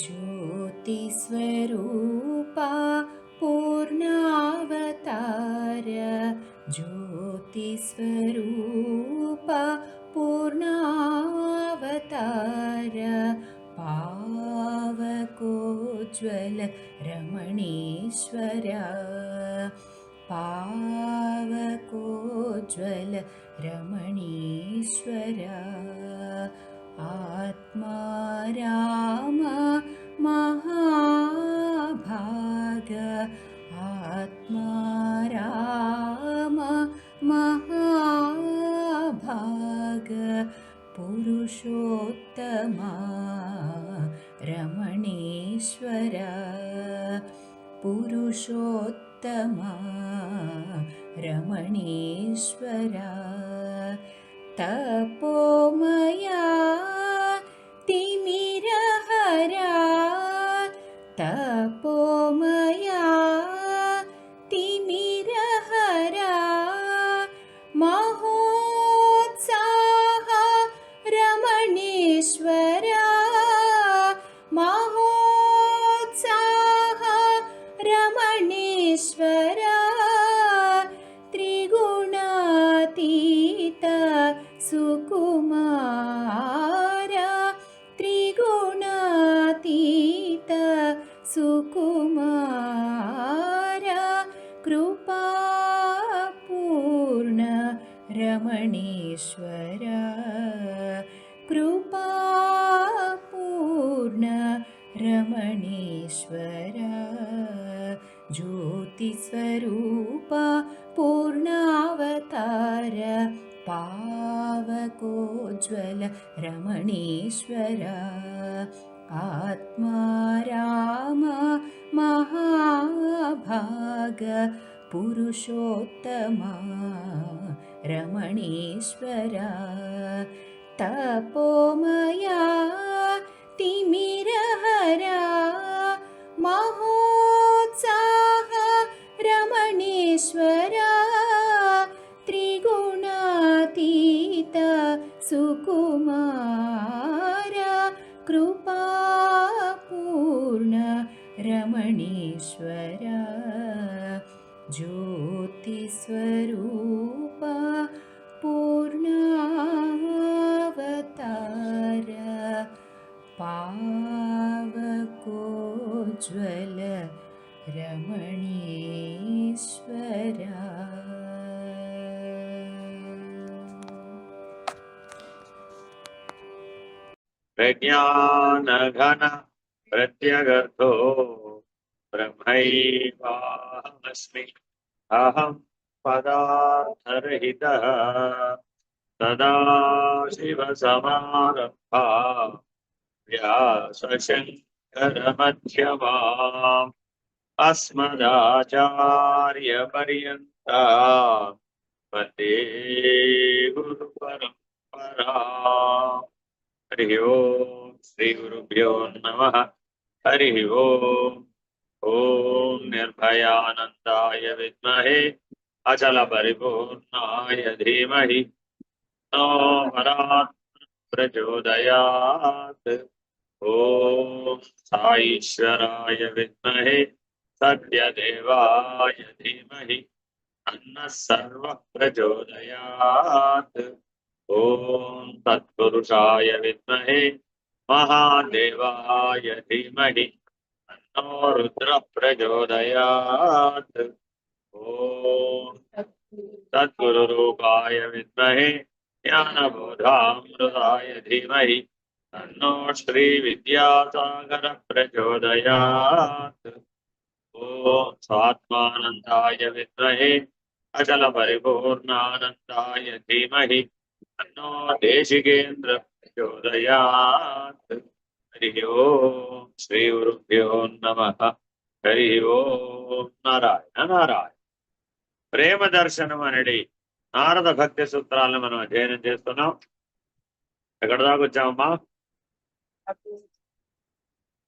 ज्योतिस्वरूपा पूर्णावतार ज्योतिस्वरूपा पूर्णावतार पावकोज्ज्वल रमणीश्वर पावकोज्ज्वल रमणीश्वर आत्मा राम महाभाग आत्मा राम महाभाग पुरुषोत्तमा रमणीश्वर पुरुषोत्तमा रमणीश्वर तपोमया तिमिरहरा तपोमया तिमिरहरा महोत्साह रमणीश्वरा महोत्साह रमणीश्वरा त्रिगुणातीत सुकुमार त्रिगुणातीत सुकुमार कृपापूर्ण रमणीश्वर कृपापूर्ण रमणीश्वर ज्योतिस्वरूपा पूर्णावतार पावकोज्ज्वल रमणीश्वर आत्मा राम महाभाग पुरुषोत्तमा रमणीश्वर तपोमया तिमिरहरा महोत्साह रमणीश्वर त्रिगुणातीत सुकुमार कृपापूर्ण रमणीश्वर ज्योतिस्वरूपा पूर्णावतार पावकोज्ज्वल रमणीश्वर प्रज्ञानघन प्रत्यगर्थो ब्रह्मैवाहमस्मि अहं पदार्थरहितः सदाशिवसमारम्भा व्यासशङ्करमध्यमाम् अस्मदाचार्यपर्यन्ता वन्दे गुरुपरम्परा हरि ओम श्री गुरुभ्यो नमः हरि ओम ओम निर्भयानंदाय विद्महे अचल परिपूर्णाय धीमहि नो परात् प्रचोदयात् ओम साईश्वराय विद्महे सत्यदेवाय धीमहि तन्नः सर्वः प्रचोदयात् ओम तत्पुरुषाय विद्महे महादेवाय धीमहि तन्नो रुद्रः प्रचोदयात् ओम तत्गुरुरूपाय विद्महे ज्ञानबोधामृताय धीमहि तन्नो श्रीविद्यासागरः प्रचोदयात् ओम स्वात्मानन्दाय विद्महे अचलपरिपूर्णानन्दाय धीमहि तन्नो देशिकेन्द्र प्रचोदयात् हरि ओम श्री गुरुभ्यो नमः हरि ओम नारायण नारायण ప్రేమ దర్శనం అనేది నారద భక్తి సూత్రాలను మనం అధ్యయనం చేస్తున్నాం. ఎక్కడ దాకా వచ్చామమ్మా?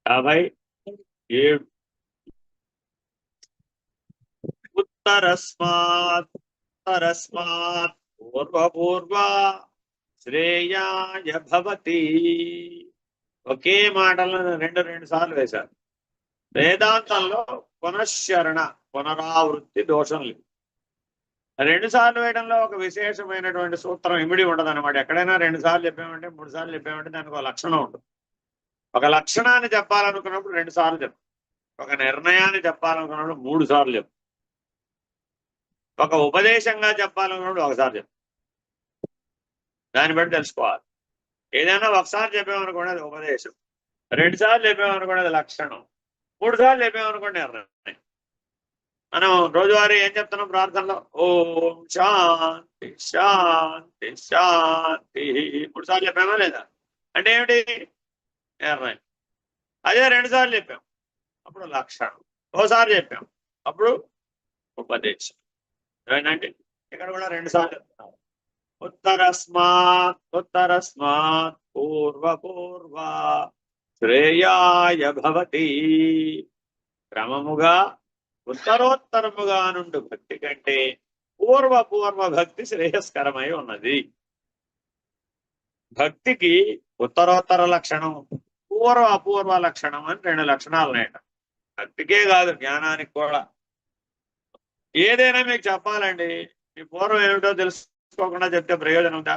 57. उत्तरस्मात् पूर्वपूर्वा श्रेयाय भवति ఒకే మాటలను రెండు సార్లు వేశారు. వేదాంతంలో పునశ్చరణ పునరావృత్తి దోషం లేదు. 2 సార్లు వేయడంలో ఒక విశేషమైనటువంటి సూత్రం ఇమిడి ఉండదు అనమాట. ఎక్కడైనా 2 సార్లు చెప్పామంటే 3 సార్లు చెప్పామంటే దానికి ఒక లక్షణం ఉంటుంది. ఒక లక్షణాన్ని చెప్పాలనుకున్నప్పుడు 2 సార్లు చెప్పు. ఒక నిర్ణయాన్ని చెప్పాలనుకున్నప్పుడు 3 సార్లు చెప్పు. ఒక ఉపదేశంగా చెప్పాలనుకున్నప్పుడు ఒకసారి చెప్పు. దాన్ని బట్టి తెలుసుకోవాలి. ఏదైనా ఒకసారి చెప్పామనుకోండి అది ఉపదేశం, 2 సార్లు చెప్పామనుకోండి అది లక్షణం, 3 సార్లు చెప్పామనుకోండి నిర్ణయం. మనం రోజువారీ ఏం చెప్తున్నాం ప్రార్థనలో? ఓం శాంతి శాంతి శాంతి 3 సార్లు చెప్పామా లేదా? అంటే ఏమిటి? నిర్ణయం. అదే 2 సార్లు చెప్పాం అప్పుడు లక్షణం, ఓసారి చెప్పాం అప్పుడు ఉపదేశం. ఏమంటే ఇక్కడ కూడా 2 సార్లు చెప్తున్నాం. ఉత్తరస్మాత్ పూర్వ శ్రేయాయ భవతి. క్రమముగా ఉత్తరోత్తరముగా నుండి భక్తి కంటే పూర్వ భక్తి శ్రేయస్కరమై ఉన్నది. భక్తికి ఉత్తరోత్తర లక్షణం, అపూర్వ లక్షణం అని 2 లక్షణాలు ఉన్నాయట. భక్తికే కాదు జ్ఞానానికి కూడా. ఏదైనా మీకు చెప్పాలండి, మీ పూర్వం ఏమిటో తెలుసుకోకుండా చెప్తే ప్రయోజనం ఉందా?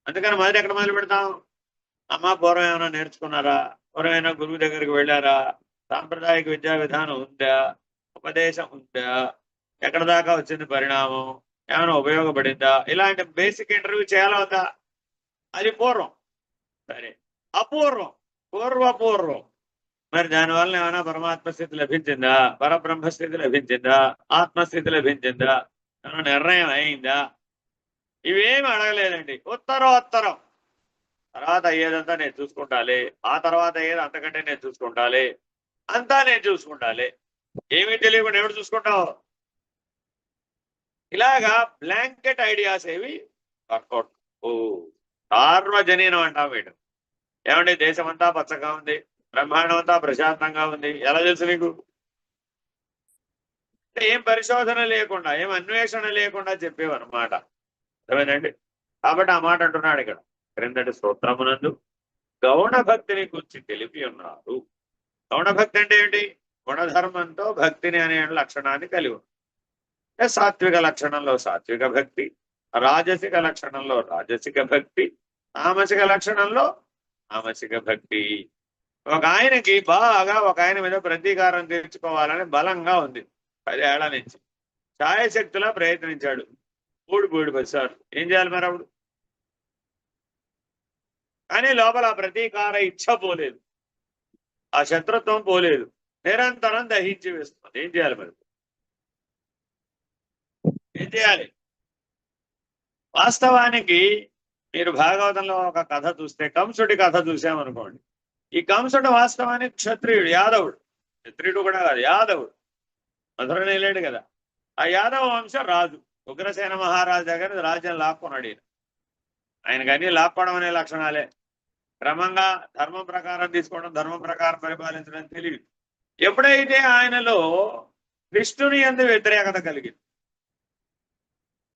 అందుకని మొదటి ఎక్కడ మొదలు పెడతాం? అమ్మ పూర్వం ఏమైనా నేర్చుకున్నారా? పూర్వం ఏమైనా గురువు దగ్గరికి వెళ్ళారా? సాంప్రదాయిక విద్యా విధానం ఉందా? ఉపదేశం ఉందా? ఎక్కడ దాకా వచ్చింది పరిణామం? ఏమైనా ఉపయోగపడిందా? ఇలాంటి బేసిక్ ఇంటర్వ్యూ చేయాలా ఉందా? అది పూర్వం. సరే, అపూర్వం పూర్వం మరి దానివల్ల ఏమైనా పరమాత్మ స్థితి లభించిందా? పరబ్రహ్మస్థితి లభించిందా? ఆత్మస్థితి లభించిందా? ఏమైనా నిర్ణయం అయిందా? ఇవేమి అడగలేదండి. ఉత్తరోత్తరం. తర్వాత అయ్యేదంతా నేను చూసుకుంటాలి, ఆ తర్వాత అయ్యేది అంతకంటే నేను చూసుకుంటాలి, అంతా నేను చూసుకుంటాలి. ఏమీ తెలియకుండా ఎవడు చూసుకుంటావు? ఇలాగా బ్లాంకెట్ ఐడియాస్ ఏవి వర్కౌట్. సార్వజనీనం అంటాం వీడు. ఏమండి దేశమంతా పచ్చగా ఉంది, బ్రహ్మాండం అంతా ప్రశాంతంగా ఉంది, ఎలా తెలుసు నీకు? ఏం పరిశోధన లేకుండా, ఏం అన్వేషణ లేకుండా చెప్పేవన్నమాట. అర్థమైందండి? కాబట్టి ఆ మాట అంటున్నాడు ఇక్కడ క్రిందటి స్తోత్రమునందు గౌణ భక్తిని గురించి తెలిపి ఉన్నారు. గౌణ భక్తి అంటే ఏంటి? గుణధర్మంతో భక్తిని అనే లక్షణాన్ని కలిగి ఉంది. సాత్విక లక్షణంలో సాత్విక భక్తి, రాజసిక లక్షణంలో రాజసిక భక్తి, తామసిక లక్షణంలో తామసిక భక్తి. ఒక ఆయనకి బాగా ఒక ఆయన మీద ప్రతీకారం తీర్చుకోవాలని బలంగా ఉంది. 10 ఏళ్ల నుంచి ఛాయశక్తిలా ప్రయత్నించాడు. 3 సార్లు. ఏం చేయాలి మరి అప్పుడు? కానీ లోపల ఆ ప్రతీకార ఇచ్ఛ పోలేదు, ఆ శత్రుత్వం పోలేదు, నిరంతరం దహించి వేస్తుంది. ఏం చేయాలి మరి? ఏం చేయాలి? వాస్తవానికి మీరు భాగవతంలో ఒక కథ చూస్తే, కంసుడి కథ చూసామనుకోండి. ఈ కంసుడు వాస్తవానికి క్షత్రియుడు, యాదవుడు. క్షత్రియుడు కూడా కాదు, యాదవుడు. మధుర నేలేడు కదా. ఆ యాదవ వంశ రాజు ఉగ్రసేన మహారాజు దగ్గర రాజ్యం లాక్కున్నాడు ఈయన. ఆయనకు అన్ని లాక్కోవడం అనే లక్షణాలే. క్రమంగా ధర్మం ప్రకారం తీసుకోవడం, ధర్మం ప్రకారం పరిపాలించడం తెలియదు. ఎప్పుడైతే ఆయనలో కృష్ణుని యందు వ్యతిరేకత కలిగింది,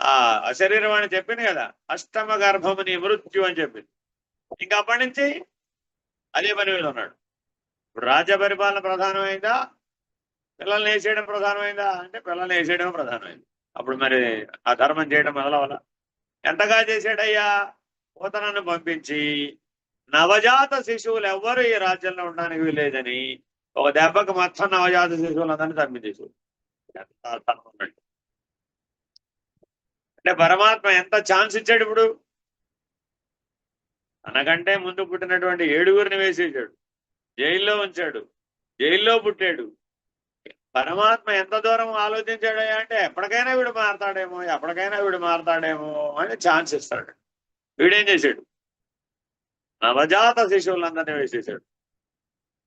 ఆ అశరీరవాణి చెప్పింది కదా, అష్టమ గర్భముని మృత్యు అని చెప్పింది. ఇంకా అప్పటి నుంచి అదే పని మీద ఉన్నాడు. ఇప్పుడు రాజ్య పరిపాలన ప్రధానమైందా, పిల్లల్ని వేసేయడం ప్రధానమైందా అంటే పిల్లల్ని వేసేయడం ప్రధానమైంది. అప్పుడు మరి ఆ ధర్మం చేయడం మొదలవల. ఎంతగా చేసాడయ్యా? పూతనను పంపించి నవజాత శిశువులు ఎవ్వరు ఈ రాజ్యంలో ఉండడానికి వీలేదని ఒక దెబ్బకు మొత్తం నవజాత శిశువులందరినీ చంపించేసాడు. అంటే పరమాత్మ ఎంత ఛాన్స్ ఇచ్చాడు ఇప్పుడు? తనకంటే ముందు పుట్టినటువంటి 7గురిని వేసేసాడు, జైల్లో ఉంచాడు, జైల్లో పుట్టాడు. పరమాత్మ ఎంత దూరం ఆలోచించాడయ్యా అంటే ఎప్పటికైనా వీడు మారతాడేమో అని ఛాన్స్ ఇస్తాడు. వీడేం చేశాడు? నవజాత శిశువులందరినీ వేసేసాడు.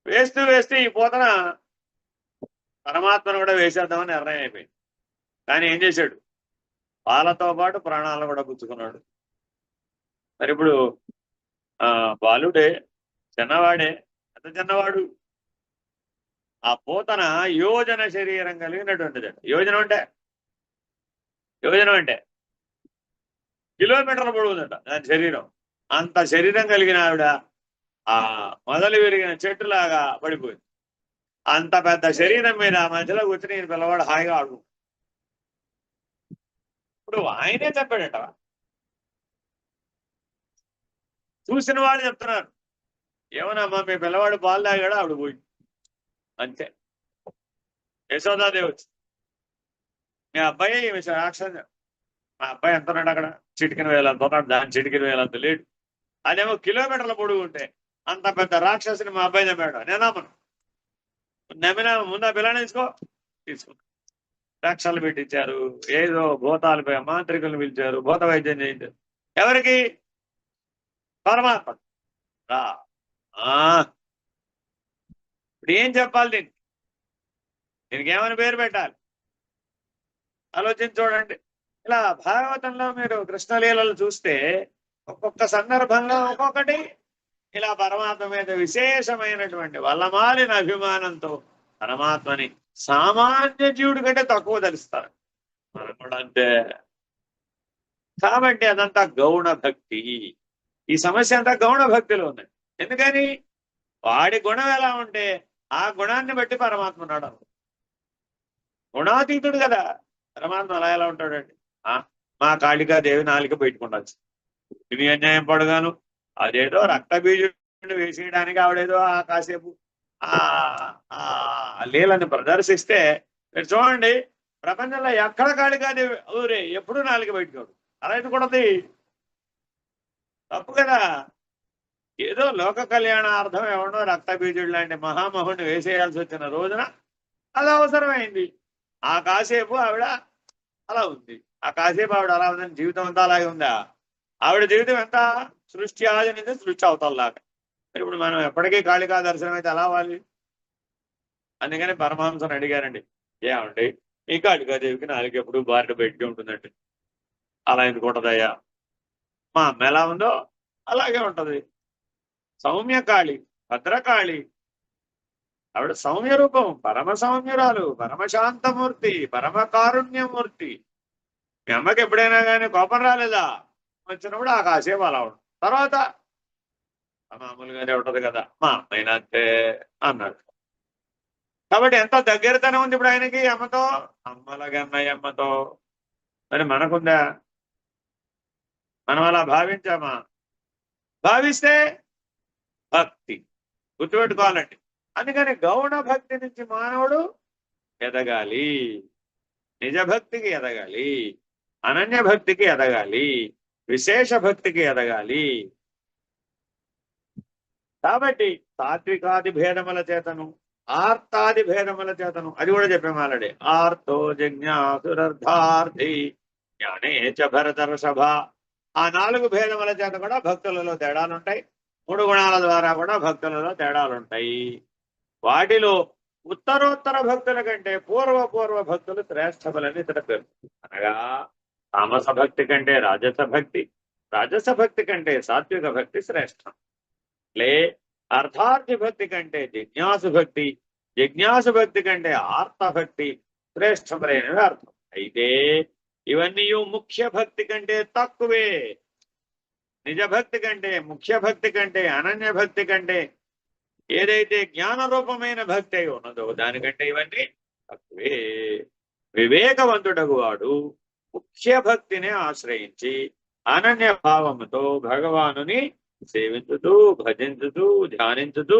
వేస్తూ ఈ పోతన పరమాత్మను కూడా వేసేద్దామని నిర్ణయం అయిపోయింది. కానీ ఏం చేశాడు? పాలతో పాటు ప్రాణాలను కూడా పుచ్చుకున్నాడు. మరి ఇప్పుడు బాలుడే, చిన్నవాడే, ఎంత చిన్నవాడు. ఆ పూతన యోజన శరీరం కలిగినటువంటిది. యోజనం అంటే కిలోమీటర్ల పొడవుందట దాని శరీరం. అంత శరీరం కలిగిన ఆవిడ ఆ మొదలు విరిగిన చెట్టులాగా పడిపోయింది. అంత పెద్ద శరీరం మీద మధ్యలో కూర్చుని ఈయన పిల్లవాడు హాయిగా ఆడు. ఇప్పుడు ఆయనే చెప్పాడట, చూసిన వాళ్ళు చెప్తున్నారు, ఏమనమ్మా మీ పిల్లవాడు పాలు తాగాడు, ఆవిడ పోయింది అంతే. యశోదాదేవి వచ్చి, మీ అబ్బాయి సాక్షాత్, మా అబ్బాయి ఎంత ఉన్నాడు అక్కడ, చిటికిన వేలంత ఉన్నాడు, దాని చిటికిన వేలంత లేడు. అదేమో కిలోమీటర్ల పొడుగు ఉంటే అంత పెద్ద రాక్షసుని మా అబ్బాయి నమ్మాడు. నేనమ్మను, నమ్మిన ముందు ఆ పిల్లని తీసుకున్నా. రక్షలు పెట్టించారు, ఏదో భూతాలపై మాంత్రికులను పిలిచారు, భూత వైద్యం చేయించారు. ఎవరికి? పరమాత్మ. ఇప్పుడు ఏం చెప్పాలి దీనికి ఏమని పేరు పెట్టాలి? ఆలోచించి చూడండి. ఇలా భాగవతంలో మీరు కృష్ణలీలలు చూస్తే ఒక్కొక్క సందర్భంలో ఒక్కొక్కటి ఇలా పరమాత్మ మీద విశేషమైనటువంటి వల్లమాలిన అభిమానంతో పరమాత్మని సామాన్య జీవుడి కంటే తక్కువ తెలుస్తారు. మనం కూడా అంతే. కాబట్టి అదంతా గౌణ భక్తి. ఈ సమస్య అంతా గౌణ భక్తిలో ఉంది. ఎందుకని? వాడి గుణం ఎలా ఉంటే ఆ గుణాన్ని బట్టి పరమాత్మ ఉన్నాడు. గుణాతీతుడు కదా పరమాత్మ. అలా ఎలా ఉంటాడండి? మా కాళికాదేవి నాలిక పెట్టుకుండొచ్చు, ఇది అన్యాయం పడగాను. అదేదో రక్త బీజుడు వేసేయడానికి ఆవిడేదో కాసేపు ఆ లీలని ప్రదర్శిస్తే మీరు చూడండి, ప్రపంచంలో ఎక్కడ కాళికాదేవి ఊరే ఎప్పుడు నాలిక పెట్టుకోడు. అలా ఎందుకుంటది? తప్పు కదా. ఏదో లోక కళ్యాణార్థం ఎవడో రక్త బీజుడు లాంటి మహామహుడిని వేసేయాల్సి వచ్చిన రోజున అది అవసరమైంది. ఆ కాసేపు ఆవిడ అలా ఉంది. ఆ కాసేపు ఆవిడ అలా ఉందని జీవితం అంతా అలాగే ఉందా? ఆవిడ జీవితం ఎంత సృష్టి ఆజనింది, సృష్టి అవతలలాగా. ఇప్పుడు మనం ఎప్పటికీ కాళికా దర్శనం అయితే ఎలా అవ్వాలి? అందుకని పరమహంసను అడిగారండి, ఏమండి ఈ కాళికాదేవికి నాలుగు ఎప్పుడు బారిన పెట్టి ఉంటుందండి, అలా ఎందుకు ఉంటదయ్యా? మా అమ్మ ఎలా ఉందో అలాగే ఉంటది. సౌమ్యకాళి, భద్రకాళి, ఆవిడ సౌమ్య రూపం, పరమ సౌమ్యురాలు, పరమశాంతమూర్తి, పరమ కారుణ్యమూర్తి. మీ అమ్మకి ఎప్పుడైనా కానీ కోపం రాలేదా? వచ్చినప్పుడు ఆ కాసేపు అలా ఉంటుంది, తర్వాత మామూలుగానే ఉంటది కదా. మా అమ్మాయినా అంతే అన్నాడు. కాబట్టి ఎంత దగ్గరతనం ఉంది ఇప్పుడు ఆయనకి అమ్మతో, అమ్మలగన్నయ్య అమ్మతో. మరి మనకుందా? మనం అలా భావించామా? భావిస్తే భక్తి గుర్తుపెట్టుకోవాలండి. అందుకని గౌణ భక్తి నుంచి మానవుడు ఎదగాలి, నిజ భక్తికి ఎదగాలి, అనన్య భక్తికి ఎదగాలి, విశేష భక్తికి ఎదగాలి. కాబట్టి సాత్వికాది భేదముల చేతను, ఆర్తాది భేదముల చేతను, అది కూడా చెప్పాము ఆల్రెడీ. ఆర్తో జిజ్ఞాసురర్థార్థి జ్ఞానే చ భరతర్షభ. ఆ 4 భేదముల చేత కూడా భక్తులలో తేడాలుంటాయి. 3 గుణాల ద్వారా కూడా భక్తులలో తేడాలుంటాయి. వాటిలో ఉత్తరోత్తర భక్తుల కంటే పూర్వ భక్తులు శ్రేష్టములని ఇతర పేరు. అనగా తామస భక్తి కంటే రాజస భక్తి, రాజస భక్తి కంటే సాత్విక భక్తి శ్రేష్టం. లే అర్థార్థి భక్తి కంటే జిజ్ఞాసు భక్తి, జిజ్ఞాసు భక్తి కంటే ఆర్త భక్తి శ్రేష్టములైనవి అర్థం. అయితే ఇవన్నీ ముఖ్య భక్తి కంటే తక్కువే. నిజ భక్తి కంటే, ముఖ్య భక్తి కంటే, అనన్య భక్తి కంటే, ఏదైతే జ్ఞాన రూపమైన భక్తి అయి ఉన్నదో దానికంటే ఇవన్నీ తక్కువే. వివేకవంతుడగు వాడు ముఖ్య భక్తిని ఆశ్రయించి అనన్య భావముతో భగవానుని సేవించుతూ, భజించుతూ, ధ్యానించుతూ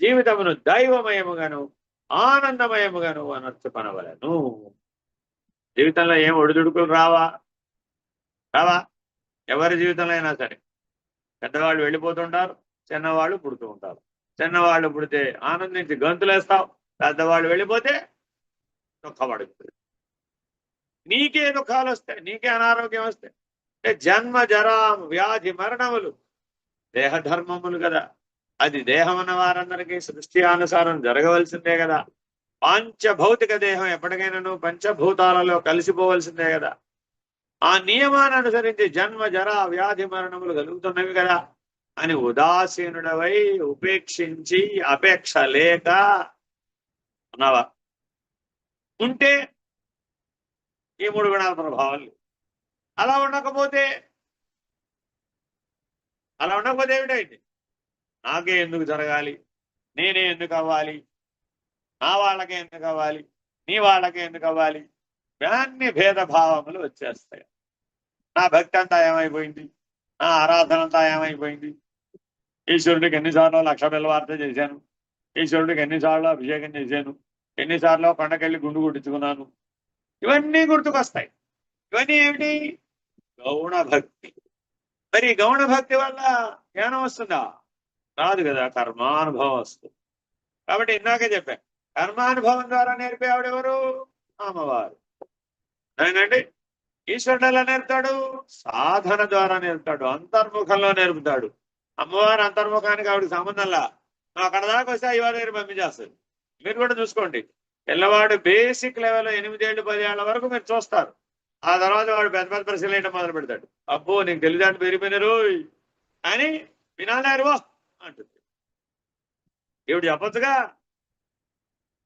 జీవితమును దైవమయముగాను ఆనందమయముగాను అనర్చుకొనవలెను. జీవితంలో ఏం ఒడిదుడుకులు రావా? ఎవరి జీవితంలో అయినా సరే పెద్దవాళ్ళు వెళ్ళిపోతుంటారు, చిన్నవాళ్ళు పుడుతూ ఉంటారు. చిన్నవాళ్ళు పుడితే ఆనందించి గంతులేస్తావు, పెద్దవాళ్ళు వెళ్ళిపోతే దుఃఖపడుతుంది. నీకే దుఃఖాలు వస్తాయి, నీకే అనారోగ్యం వస్తాయి. అంటే జన్మ, జరా, వ్యాధి, మరణములు దేహధర్మములు కదా. అది దేహం అన్న వారందరికీ సృష్టి అనుసారం జరగవలసిందే కదా. పంచభౌతిక దేహం ఎప్పటికైనా పంచభూతాలలో కలిసిపోవలసిందే కదా. ఆ నియమాన్ని అనుసరించి జన్మ, జరా, వ్యాధి, మరణములు కలుగుతున్నవి కదా అని ఉదాసీనుడవై ఉపేక్షించి అపేక్ష లేక ఉన్నావా? ఉంటే ఈ 3 గుణాల ప్రభావాలు. అలా ఉండకపోతే ఏమిటైంది? నాకే ఎందుకు జరగాలి, నేనే ఎందుకు అవ్వాలి, నా వాళ్ళకే ఎందుకు అవ్వాలి, నీ వాళ్ళకే ఎందుకు అవ్వాలి, అన్ని భేదభావములు వచ్చేస్తాయి. నా భక్తి అంతా ఏమైపోయింది, నా ఆరాధన అంతా ఏమైపోయింది, ఈశ్వరుడికి ఎన్నిసార్లు 1,00,000 బిల్వార్త చేశాను, ఈశ్వరుడికి ఎన్నిసార్లు అభిషేకం చేశాను, ఎన్నిసార్లు కొండకెళ్ళి గుండు కొట్టించుకున్నాను, ఇవన్నీ గుర్తుకొస్తాయి. ఇవన్నీ ఏమిటి? గౌణ భక్తి. మరి గౌణ భక్తి వల్ల జ్ఞానం వస్తుందా? రాదు కదా, కర్మానుభవం వస్తుంది. కాబట్టి ఇందాకే చెప్పాను, కర్మానుభవం ద్వారా నేర్పే ఆవిడెవరు? అమ్మవారు. ఏంటంటే ఈశ్వరుడు ఎలా నేర్పుతాడు? సాధన ద్వారా నేర్పుతాడు, అంతర్ముఖంలో నేర్పుతాడు. అమ్మవారి అంతర్ముఖానికి ఆవిడకి సంబంధంలా. అక్కడ దాకా వస్తే ఇవాళ దగ్గర పంపించేస్తుంది. మీరు కూడా చూసుకోండి, పిల్లవాడు బేసిక్ లెవెల్ 8 ఏళ్ళు 10 ఏళ్ల వరకు మీరు చూస్తారు. ఆ తర్వాత వాడు పెద్ద పెద్ద ప్రశ్నలు వేయడం మొదలు పెడతాడు. అబ్బో నీకు తెలియదాంటి పెరిగిపోయినారు అని వినాలేరువో అంటుంది. ఈవిడ చెప్పచ్చుగా,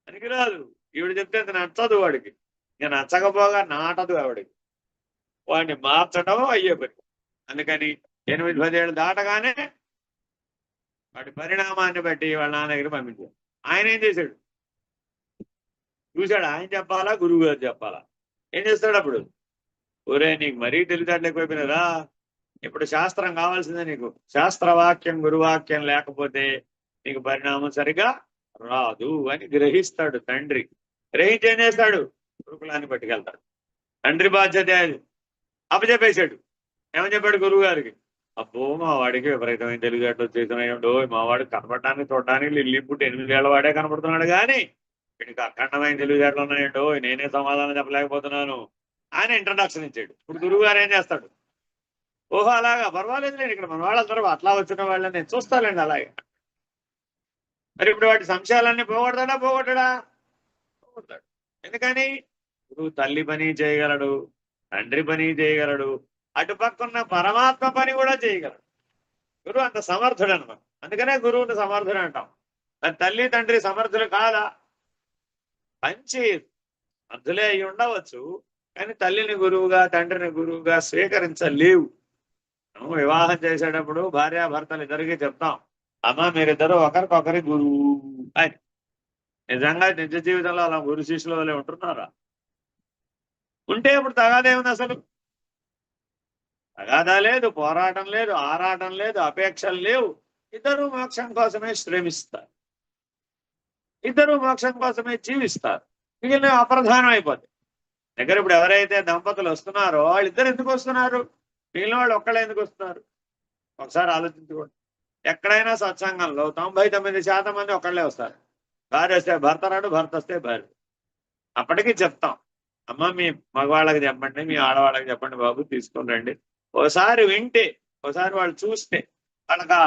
పనికిరాదు. ఈవిడ చెప్తే నచ్చదు వాడికి, ఇక నచ్చకపోగా నాటదు ఆవిడికి. వాడిని మార్చడం అయ్యే పని. అందుకని 8 10 ఏళ్ళు దాటగానే వాడి పరిణామాన్ని బట్టి వాళ్ళ నాన్న దగ్గర పంపించాడు. ఆయన ఏం చేశాడు? చూశాడు, ఆయన చెప్పాలా గురువు గారు చెప్పాలా? ఏం చేస్తాడు అప్పుడు? ఒరే నీకు మరీ తెలివితేటలు ఎక్కువైపోయినారా, ఇప్పుడు శాస్త్రం కావాల్సిందే నీకు. శాస్త్రవాక్యం గురువాక్యం లేకపోతే నీకు పరిణామం సరిగా రాదు అని గ్రహిస్తాడు తండ్రి. గ్రహించి ఏం చేస్తాడు? గురుకులాన్ని పట్టుకెళ్తాడు. తండ్రి బాధ్యత అది. అప్పచెప్పేశాడు. ఏమని చెప్పాడు గురువు గారికి? అబ్బో మా వాడికి విపరీతమైన తెలివితేటలు వచ్చేసినాయండో, మా వాడికి కనపడటానికి చూడటానికి లిల్లిపుట్టి 8 ఏళ్ల వాడే కనపడుతున్నాడు, కానీ వీడికి అఖండమైన తెలివితేటలు ఉన్నాయండో, నేనే సమాధానం చెప్పలేకపోతున్నాను అని ఇంట్రడక్షన్ ఇచ్చాడు. ఇప్పుడు గురువు గారు ఏం చేస్తాడు? ఓహో అలాగా, పర్వాలేదు లేదు, ఇక్కడ మన వాళ్ళందరూ అట్లా వచ్చిన వాళ్ళని నేను చూస్తానండి అలాగే. మరి ఇప్పుడు వాటి సంశయాలన్నీ పోగొడతాడా? పోగొట్టడా? పోగొడతాడు. ఎందుకని? గురువు తల్లి పని చేయగలడు, తండ్రి పని చేయగలడు, అటుపక్కన్న పరమాత్మ పని కూడా చేయగలడు. గురువు అంత సమర్థుడు అనమాట. అందుకనే గురువుని సమర్థుడు అంటాం. మరి తల్లి తండ్రి సమర్థులు కాదా? మంచి అర్థులే అయి ఉండవచ్చు, కానీ తల్లిని గురువుగా తండ్రిని గురువుగా స్వీకరించలేవు. నువ్వు వివాహం చేసేటప్పుడు భార్యాభర్తలు ఇద్దరికి చెప్తాం, అమ్మ మీరిద్దరు ఒకరికొకరి గురువు అని. నిజంగా నిజ జీవితంలో అలా గురు శిష్యుల వల్లే ఉంటున్నారా? ఉంటే ఇప్పుడు తగాదేముంది అసలు? తగాదా లేదు, పోరాటం లేదు, ఆరాటం లేదు, అపేక్షలు లేవు. ఇద్దరు మోక్షం కోసమే శ్రమిస్తారు, ఇద్దరు మోక్షం కోసమే జీవిస్తారు. మిగిలిన అప్రధానం అయిపోతుంది. దగ్గర ఇప్పుడు ఎవరైతే దంపతులు వస్తున్నారో వాళ్ళిద్దరు ఎందుకు వస్తున్నారు? మిగిలిన వాళ్ళు ఒక్కళ్ళే ఎందుకు వస్తున్నారు? ఒకసారి ఆలోచించుకోండి. ఎక్కడైనా సత్సంగంలో 99% మంది ఒక్కళ్ళే వస్తారు. భార్య వస్తే భర్త రాడు, భర్త వస్తే భార్య. అప్పటికీ చెప్తాం, అమ్మ మీ మగవాళ్ళకి చెప్పండి, మీ ఆడవాళ్ళకి చెప్పండి బాబు, తీసుకొని రండి. ఒకసారి వింటే, ఒకసారి వాళ్ళు చూస్తే వాళ్ళకి ఆ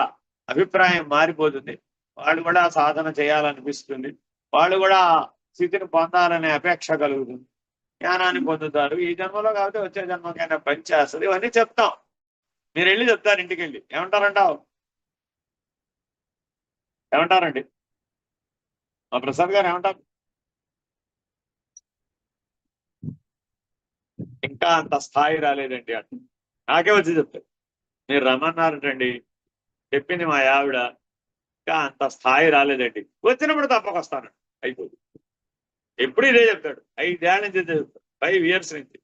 అభిప్రాయం మారిపోతుంది. వాళ్ళు కూడా సాధన చేయాలనిపిస్తుంది, వాళ్ళు కూడా స్థితిని పొందాలనే అపేక్ష కలుగుతుంది, జ్ఞానాన్ని పొందుతారు. ఈ జన్మలో కాబట్టి వచ్చే జన్మకైనా పని చేస్తుంది. ఇవన్నీ చెప్తాం. మీరు వెళ్ళి చెప్తారు ఇంటికి వెళ్ళి. ఏమంటారంటావు? ఏమంటారండి మా ప్రసాద్ గారు? ఏమంటారు? ఇంకా అంత స్థాయి రాలేదండి అంట. నాకే వచ్చి చెప్తారు, మీరు రమ్మన్నారటండి, చెప్పింది మా ఆవిడ, ఇంకా అంత స్థాయి రాలేదండి, వచ్చినప్పుడు తప్పకొస్తాను అయిపోతుంది. ఎప్పుడు ఇదే చెప్తాడు. 5 ఏళ్ల నుంచి చెప్తాడు, 5 years నుంచి.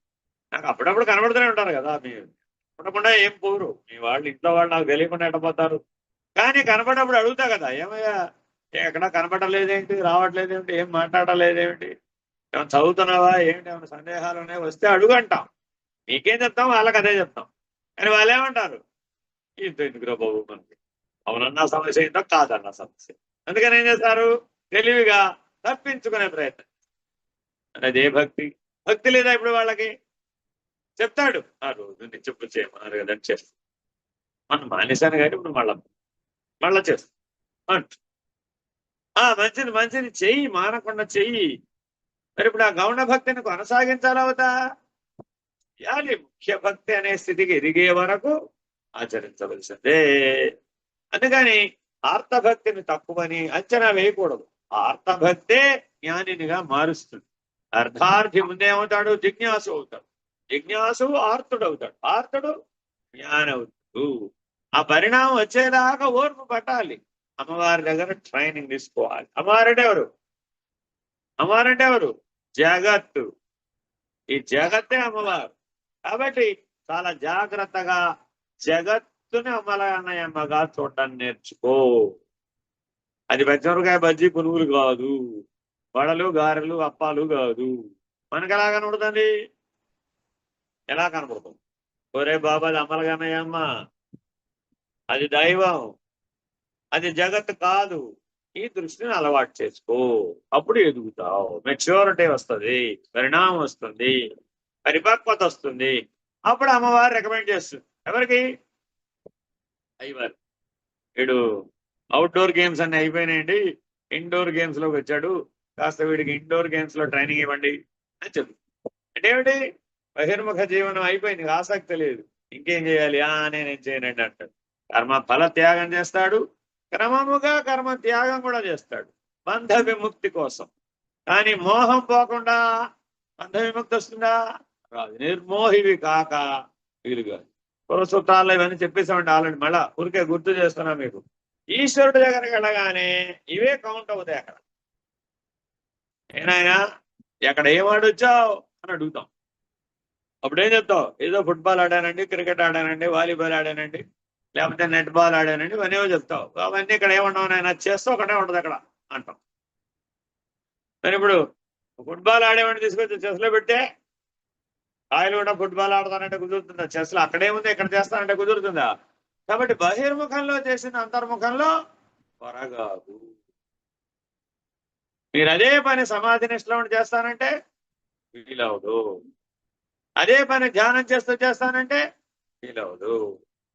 నాకు అప్పుడప్పుడు కనబడుతూనే ఉంటారు కదా, మీరు కనపడకుండా ఏం పోరు. మీ వాళ్ళు ఇంట్లో వాళ్ళు నాకు తెలియకుండా ఎట్టపోతారు. కానీ కనపడినప్పుడు అడుగుతా కదా, ఏమయ్యా ఎక్కడా కనపడలేదేంటి, రావట్లేదేమిటి, ఏం మాట్లాడలేదేమిటి, ఏమైనా చదువుతున్నావా ఏమిటి, ఏమైనా సందేహాలు ఉన్నాయి, వస్తే అడుగు అంటాం. మీకేం చెప్తాం, వాళ్ళకి అదే చెప్తాం. కానీ వాళ్ళు ఏమంటారు? ఇంత ఎందుకురా బాబు మనకి, అవునన్నా సమస్య ఏంటో కాదన్న సమస్య. అందుకని ఏం చేస్తారు? తెలివిగా తప్పించుకునే ప్రయత్నం. అదే భక్తి. భక్తి లేదా ఇప్పుడు వాళ్ళకి? చెప్తాడు, ఆ రోజు నిత్యపు చేయమన్నారు కదని చేస్తాం. మనం మానేశాను కానీ ఇప్పుడు మళ్ళా చేస్తాం అంటు. మంచిది మంచిది చెయ్యి, మానకుండా చెయ్యి. మరి ఇప్పుడు ఆ గౌణ భక్తిని కొనసాగించాలవుతా యాలి. ముఖ్య భక్తి అనే స్థితికి ఎదిగే వరకు ఆచరించవలసిందే. అందుకని ఆర్తభక్తిని తక్కువని అంచనా వేయకూడదు. ఆర్తభక్తే జ్ఞానినిగా మారుస్తుంది. అర్థార్థి ముందేమవుతాడు? జిజ్ఞాసు అవుతాడు. జిజ్ఞాసు ఆర్తుడు అవుతాడు. ఆర్తుడు జ్ఞానవుతాడు. ఆ పరిణామం వచ్చేదాకా ఓర్పు పట్టాలి. అమ్మవారి దగ్గర ట్రైనింగ్ తీసుకోవాలి. అమ్మవారంటే ఎవరు? అమ్మవారంటే ఎవరు? జగత్తు. ఈ జగత్తే అమ్మవారు. కాబట్టి చాలా జాగ్రత్తగా జగత్తుని అమ్మలన్నయమ్మగా చూడటాన్ని నేర్చుకో. అది పచ్చిమిరపకాయ బజ్జీ పునుగులు కాదు, వడలు గారెలు అప్పాలు కాదు. మనకు ఎలా కనబడుతుంది? ఎలా కనబడుతుంది? ఒరే బాబా, అది అమ్మలగన్నయమ్మ, అది దైవం, అది జగత్ కాదు. ఈ దృష్టిని అలవాటు చేసుకో. అప్పుడు ఎదుగుతావు, మెచ్యూరిటీ వస్తుంది, పరిణామం వస్తుంది, పరిపక్వత వస్తుంది. అప్పుడు అమ్మవారు రికమెండ్ చేస్తుంది. ఎవరికి? అయ్యవారు. వీడు అవుట్డోర్ గేమ్స్ అన్ని అయిపోయినాయండి, ఇండోర్ గేమ్స్ లోకి వచ్చాడు, కాస్త వీడికి ఇండోర్ గేమ్స్ లో ట్రైనింగ్ ఇవ్వండి అని చెప్పి. అంటే ఏమిటి? బహిర్ముఖ జీవనం అయిపోయింది, ఆసక్తి లేదు, ఇంకేం చేయాలి, నేనేం చేయనండి అంటాడు. కర్మ ఫల త్యాగం చేస్తాడు, క్రమముగా కర్మ త్యాగం కూడా చేస్తాడు బంధ విముక్తి కోసం. కానీ మోహం పోకుండా బంధ విముక్తి వస్తుందా? రాదు. నిర్మోహివి కాక వీలుగా. పురసూత్రాల్లో ఇవన్నీ చెప్పేసామంటే ఆల్రెడీ, మళ్ళా ఊరికే గుర్తు చేస్తున్నా మీకు. ఈశ్వరుడి దగ్గరికి వెళ్ళగానే ఇవే కౌంట్ అవుతాయి. అక్కడ ఏనాయనా ఎక్కడ ఏం ఆడొచ్చావు అని అడుగుతాం. అప్పుడేం చెప్తావు? ఏదో ఫుట్బాల్ ఆడానండి, క్రికెట్ ఆడానండి, వాలీబాల్ ఆడానండి, లేకపోతే నెట్ బాల్ ఆడానండి, ఇవన్నీ చెప్తావు. అవన్నీ ఇక్కడ ఏమన్నావు నాయన, చేస్తూ ఒకటే ఉంటుంది అక్కడ అంటాం. మరి ఇప్పుడు ఫుట్బాల్ ఆడేవాడిని తీసుకొచ్చి చెస్లో పెట్టే, కాయలు కూడా ఫుట్బాల్ ఆడతానంటే కుదురుతుందా? చెస్లో అక్కడేముంది, ఇక్కడ చేస్తానంటే కుదురుతుందా? కాబట్టి బహిర్ముఖంలో చేసిన అంతర్ముఖంలో పొరగాదు. మీరు అదే పని సమాధి నిష్టలో చేస్తానంటే వీలవదు. అదే పని ధ్యానం చేస్తూ చేస్తానంటే వీలవదు.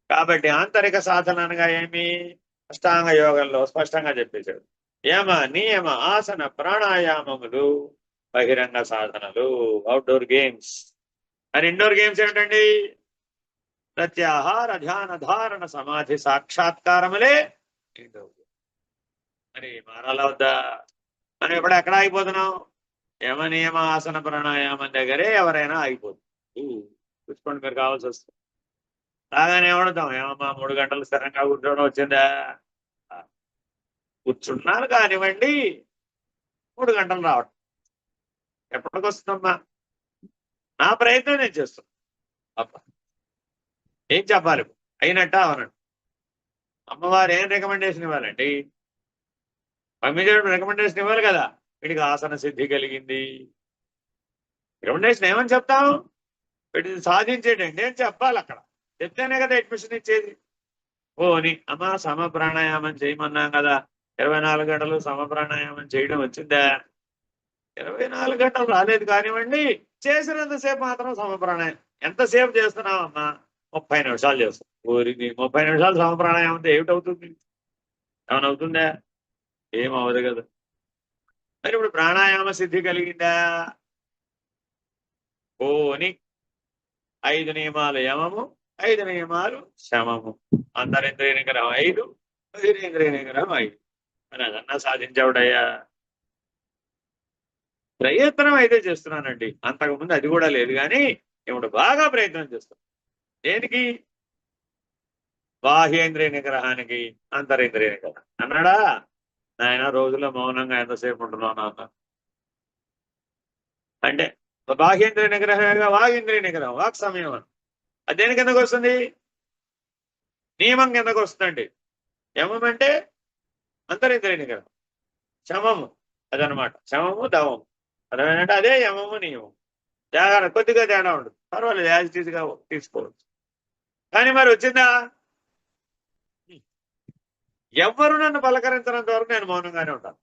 కాబట్టి ఆంతరిక సాధన అనగా ఏమి? అష్టాంగ యోగంలో స్పష్టంగా చెప్పేశాడు. యమ నియమ ఆసన ప్రాణాయామములు బహిరంగ సాధనలు, అవుట్డోర్ గేమ్స్. మరి ఇండోర్ గేమ్స్ ఏంటండి? ప్రత్యాహార ధ్యాన ధారణ సమాధి సాక్షాత్కారములే ఇండోర్. మరి మారాల వద్దా? మనం ఇప్పుడు ఎక్కడ ఆగిపోతున్నాం? యమ నియమ ఆసన ప్రాణాయామం దగ్గరే ఎవరైనా ఆగిపోతుంది. చూసుకోండి, మీరు కావాల్సి వస్తుంది. రాగానే ఏమడుతాం? ఏమమ్మా 3 గంటలు స్థిరంగా కూర్చోవడం వచ్చిందా? కూర్చున్నాను కానివ్వండి, 3 గంటలు రావటం ఎప్పటికొస్తుందమ్మా? నా ప్రయత్నం నేను చేస్తాను. అబ్బా, ఏం చెప్పాలి? అయినట్ట అవనండి. అమ్మవారు ఏం రికమెండేషన్ ఇవ్వాలండి? పంపించేటప్పుడు రికమెండేషన్ ఇవ్వాలి కదా. వీడికి ఆసన సిద్ధి కలిగింది, రికమెండేషన్ ఏమని చెప్తాం? వీటిని సాధించేటండి అని చెప్పాలి. అక్కడ చెప్తేనే కదా అడ్మిషన్ ఇచ్చేది. ఓని అమ్మా సమ ప్రాణాయామం చేయమన్నాం కదా, 24 గంటలు సమ ప్రాణాయామం చేయడం వచ్చిందా? 24 గంటలు రాలేదు కానివ్వండి, చేసినంతసేపు మాత్రం సమ ప్రాణాయామం. ఎంతసేపు చేస్తున్నావమ్మా? 30 నిమిషాలు చేస్తాం. ఊరికి 30 నిమిషాలు సమ ప్రాణాయామంతో ఏమిటవుతుంది? ఏమైనా అవుతుందా? ఏమవదు కదా. మరి ఇప్పుడు ప్రాణాయామ సిద్ధి కలిగిందా? ఓని 5 నియమాలు యమము, 5 నియమాలు శమము. అంతరింద్రియ నిగ్రహం 5, బహిరేంద్రియ నిగ్రహం 5. మరి అదన్నా సాధించావుడయ్యా? ప్రయత్నం అయితే చేస్తున్నానండి, అంతకుముందు అది కూడా లేదు. కానీ ఇప్పుడు బాగా ప్రయత్నం చేస్తాను. దేనికి? బాహ్యేంద్రియ నిగ్రహానికి, అంతరింద్రియ నిగ్రహం. అన్నాడా? ఆయన రోజులో మౌనంగా ఎంతసేపు ఉంటున్నావు నాన్న అంటే, బాహ్యేంద్రియ నిగ్రహంగా వాగింద్రియ నిగ్రహం, వాక్ సంయమనం. అది దేని కిందకు వస్తుంది? నియమం కిందకు వస్తుందండి. యమం అంటే అంతరింద్రియ నిగ్రహం, శమము అదనమాట. శమము దమము అదేంటంటే అదే యమము నియమం. జాగ్రత్త, కొద్దిగా తేడా ఉండదు, పర్వాలేదు, యాజ్ ఇట్ ఈజ్గా తీసుకోవచ్చు. కానీ మరి వచ్చిందా? ఎవ్వరు నన్ను పలకరించినంత వరకు నేను మౌనంగానే ఉంటాను.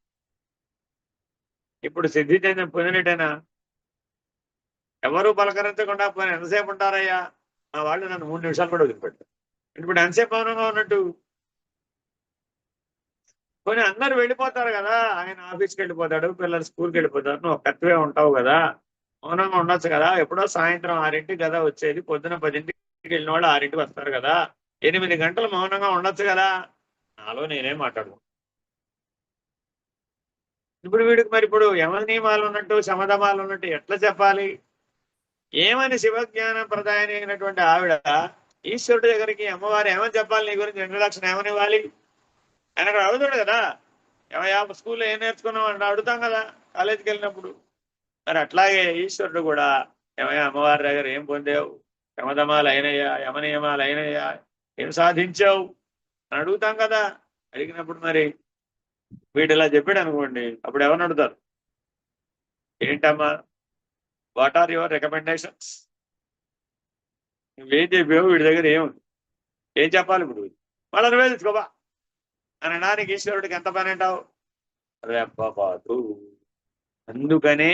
ఇప్పుడు సిద్ధి చెందిన పొందినట్టేనా? ఎవరు పలకరించకుండా పోయిన ఎంతసేపు ఉంటారయ్యా? మా వాళ్ళు నన్ను 3 నిమిషాలు కూడా వదిలిపెట్టారు. ఇప్పుడు ఎంతసేపు మౌనంగా ఉన్నట్టు? కొన్ని అందరు వెళ్ళిపోతారు కదా, ఆయన ఆఫీస్కి వెళ్ళిపోతాడు, పిల్లలు స్కూల్కి వెళ్ళిపోతారు, నువ్వు ఒక్కటివే ఉంటావు కదా, మౌనంగా ఉండొచ్చు కదా. ఎప్పుడో సాయంత్రం 6ంటికి కదా వచ్చేది, పొద్దున 10ంటికి వెళ్ళిన వాళ్ళు 6ంటికి వస్తారు కదా, 8 గంటలు మౌనంగా ఉండొచ్చు కదా. నాలో నేనేం మాట్లాడు. ఇప్పుడు వీడికి మరి ఇప్పుడు యమ నియమాలు ఉన్నట్టు శమధమాలు ఉన్నట్టు ఎట్లా చెప్పాలి? ఏమని శివజ్ఞానం ప్రదాయని అయినటువంటి ఆవిడ ఈశ్వరుడి దగ్గరికి అమ్మవారు ఏమని చెప్పాలి? నీ గురించి ఇంట్రడక్షన్ ఏమని ఇవ్వాలి? ఆయన అక్కడ అడుగుతాడు కదా, ఏమయ్యా స్కూల్లో ఏం నేర్చుకున్నావు అంటే అడుగుతాం కదా కాలేజీకి వెళ్ళినప్పుడు. మరి అట్లాగే ఈశ్వరుడు కూడా, ఏమయ్యా అమ్మవారి దగ్గర ఏం పొందావు, యమధమాలు అయినయ్యా, యమనియమాలు అయినయ్యా, ఏం సాధించావు అని అడుగుతాం కదా. అడిగినప్పుడు మరి వీటిలా చెప్పాడు అనుకోండి, అప్పుడు ఎవరిని అడుగుతారు, ఏంటమ్మా వాట్ ఆర్ యువర్ రికమెండేషన్స్, నువ్వేం చెప్పావు, వీడి దగ్గర ఏముంది, ఏం చెప్పాలి ఇప్పుడు, మళ్ళీ నువ్వే తెచ్చుకోబా అని అనడానికి ఈశ్వరుడికి ఎంత పని అంటావు, రెప్పపాటు. అందుకనే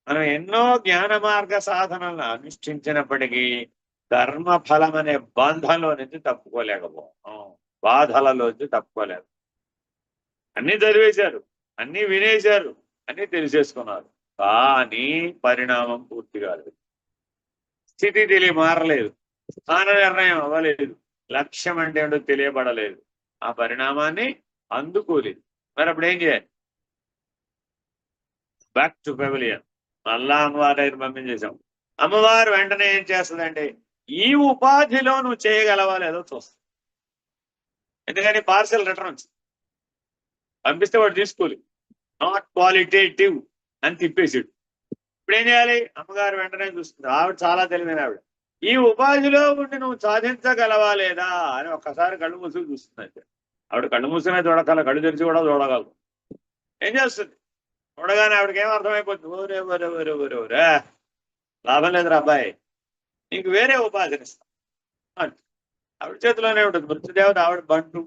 మనం ఎన్నో జ్ఞాన మార్గ సాధనలను అనుష్ఠించినప్పటికీ కర్మఫలం అనే బంధంలో నుంచి తప్పుకోలేకపోతాం, బాధలలోంచి తప్పుకోలేక. అన్ని చదివేశారు, అన్ని వినేశారు, అన్ని తెలిసేసుకున్నారు, కానీ పరిణామం పూర్తి కాలేదు, స్థితి మారలేదు, స్థాన నిర్ణయం అవ్వలేదు, లక్ష్యం అంటే ఏంటో తెలియబడలేదు, ఆ పరిణామాన్ని అందుకోలేదు. మరి అప్పుడు ఏం చేయాలి, బ్యాక్ టు పెవిలియన్, మళ్ళా అమ్మవారి దగ్గర పంపించేశాం. అమ్మవారు వెంటనే ఏం చేస్తుందంటే, ఈ ఉపాధిలో నువ్వు చేయగలవా లేదో చూస్తా. ఎందుకని పార్సల్ రిటర్న్ వచ్చింది, పంపిస్తే వాడు తీసుకోవాలి, నాట్ క్వాలిటేటివ్ అని తిప్పేసాడు. ఇప్పుడు ఏం చేయాలి, అమ్మగారు వెంటనే చూస్తుంది, ఆవిడ చాలా తెలివైన ఆవిడ, ఈ ఉపాధిలో ఉండి నువ్వు సాధించగలవా లేదా అని ఒక్కసారి కళ్ళు మూసుకు చూస్తుంది. ఆవిడ కళ్ళు మూసుకునే చూడగల, కళ్ళు తెరిచి కూడా చూడగలదు. ఏం చేస్తుంది, చూడగానే ఆవిడకి ఏం అర్థమైపోతుంది, ఓరే ఓరే ఓరే ఓరే ఓరే లాభం లేదురా అబ్బాయి, నీకు వేరే ఉపాధిని ఇస్తాం అంటే. ఆవిడ చేతిలోనే ఉంటుంది మృత్యుదేవత, ఆవిడ బంటు.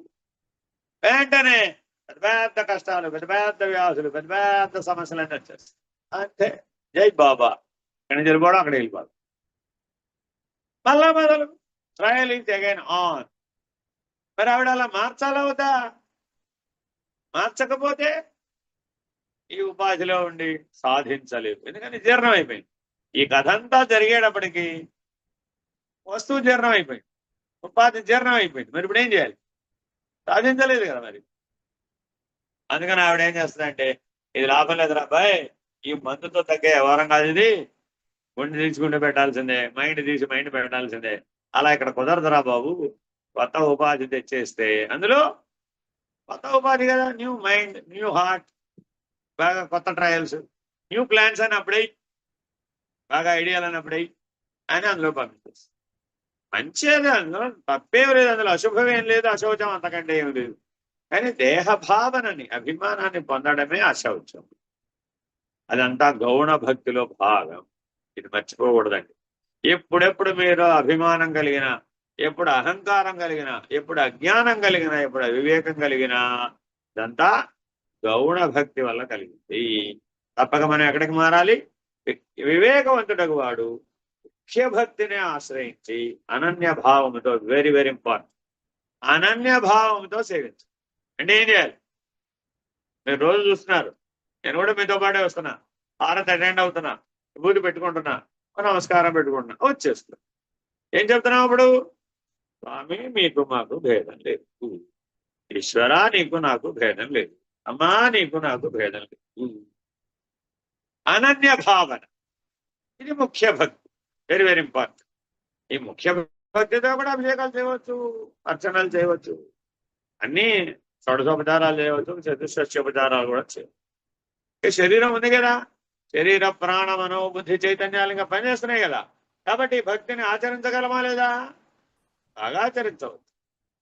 వెంటనే పెద్ద పెద్ద కష్టాలు, పెద్ద పెద్ద వ్యాసులు, పెద్ద పెద్ద సమస్యలన్నీ వచ్చేస్తాయి. అంతే, జై బాబా, ఇక్కడ నుంచి వెళ్ళిపోవడం, అక్కడ వెళ్ళిపోవడం, మళ్ళా మొదలు ట్రయల్ ఈజ్ అగైన్ ఆన్. మరి ఆవిడ అలా మార్చాలవుతా, మార్చకపోతే ఈ ఉపాధిలో ఉండి సాధించలేదు, ఎందుకని జీర్ణం అయిపోయింది. ఈ కథ అంతా జరిగేటప్పటికి వస్తువు జీర్ణం అయిపోయింది, ఉపాధి జీర్ణం అయిపోయింది. మరి ఇప్పుడు ఏం చేయాలి, సాధించలేదు కదా మరి. అందుకని ఆవిడ ఏం చేస్తుందంటే, ఇది లాభం లేదు రాబాయ్, ఈ మందుతో తగ్గే వ్యవహారం కాదు ఇది, గుండె తీసుకుంటూ పెట్టాల్సిందే, మైండ్ తీసి మైండ్ పెట్టాల్సిందే, అలా ఇక్కడ కుదరదురా బాబు, కొత్త ఉపాధి తెచ్చేస్తే, అందులో కొత్త ఉపాధి కదా, న్యూ మైండ్, న్యూ హార్ట్, బాగా కొత్త ట్రయల్స్, న్యూ ప్లాన్స్ అని అప్పుడై, బాగా ఐడియాలు అని అప్పుడై అని అందులో పంపిస్తుంది. మంచిది, అందులో తప్పేం లేదు, అందులో అశుభం ఏం లేదు, అశౌచం అంతకంటే ఏం లేదు. కానీ దేహభావనని, అభిమానాన్ని పొందడమే అశౌచం. అదంతా గౌణ భక్తిలో భాగం, ఇది మర్చిపోకూడదండి. ఎప్పుడెప్పుడు మీరు అభిమానం కలిగిన, ఎప్పుడు అహంకారం కలిగిన, ఎప్పుడు అజ్ఞానం కలిగిన, ఎప్పుడు అవివేకం కలిగిన, ఇదంతా గౌణ భక్తి వల్ల కలిగింది. తప్పక మనం ఎక్కడికి మారాలి, వివేకవంతుడకు వాడు ముఖ్య భక్తిని ఆశ్రయించి అనన్య భావముతో, వెరీ వెరీ ఇంపార్టెంట్, అనన్య భావముతో సేవించు. అంటే ఏం చేయాలి, మీరు రోజు చూస్తున్నారు, నేను కూడా మీతో పాటే వస్తున్నా, హారతి అటెండ్ అవుతున్నా, విభూతి పెట్టుకుంటున్నా, నమస్కారం పెట్టుకుంటున్నా, వచ్చేస్తున్నా. ఏం చెప్తున్నావు అప్పుడు, స్వామి మీకు మాకు భేదం లేదు, ఈశ్వరా నీకు నాకు భేదం లేదు, అమ్మా నీకు నాకు భేదం లేదు, అనన్య భావన, ఇది ముఖ్య భక్తి, వెరీ వెరీ ఇంపార్టెంట్. ఈ ముఖ్య భక్తితో కూడా అభిషేకాలు చేయవచ్చు, అర్చనలు చేయవచ్చు, అన్ని షోడశోపచారాలు చేయవచ్చు, చతుషష్యోపచారాలు కూడా చేయవచ్చు. శరీరం ఉంది కదా, శరీర ప్రాణ మనోబుద్ధి చైతన్యాలు ఇంకా పనిచేస్తున్నాయి కదా, కాబట్టి భక్తిని ఆచరించగలమా లేదా, బాగా ఆచరించవచ్చు.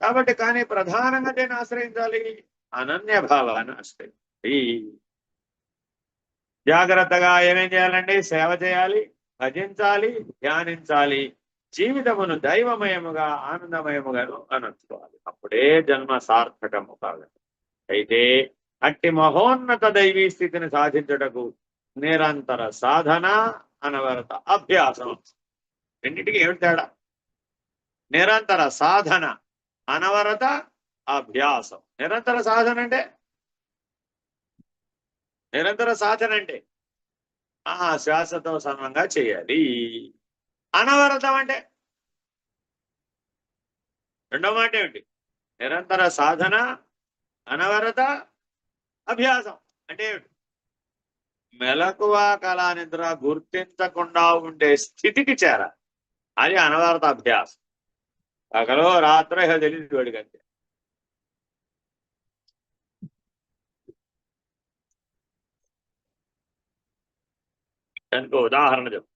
కాబట్టి కానీ ప్రధానంగా దీన్ని ఆశ్రయించాలి, అనన్య భావాన్ని ఆశ్రయించాలి. జాగ్రత్తగా ఏమేం చేయాలండి, సేవ చేయాలి, భజించాలి, ధ్యానించాలి, జీవితమును దైవమయముగా ఆనందమయముగాను అనర్చుకోవాలి. అప్పుడే జన్మ సార్థకము కాగలదు. అయితే అట్టి మహోన్నత దైవీ స్థితిని సాధించుటకు నిరంతర సాధన, అనవరత అభ్యాసం. రెండింటికి ఏమిటి తేడా, నిరంతర సాధన, అనవరత అభ్యాసం. నిరంతర సాధన అంటే, నిరంతర సాధన అంటే శ్వాసతో సమంగా చేయాలి. అనవరతం అంటే రెండో మాట ఏమిటి, నిరంతర సాధన, అనవరత అభ్యాసం అంటే ఏమిటి, మెలకువ కళా నిద్ర గుర్తించకుండా ఉండే స్థితికి చేరాలి, అది అనవరత అభ్యాసం. పగలో రాత్రో తెలియదు వాడికంతే. దానికి ఉదాహరణ చెప్పు.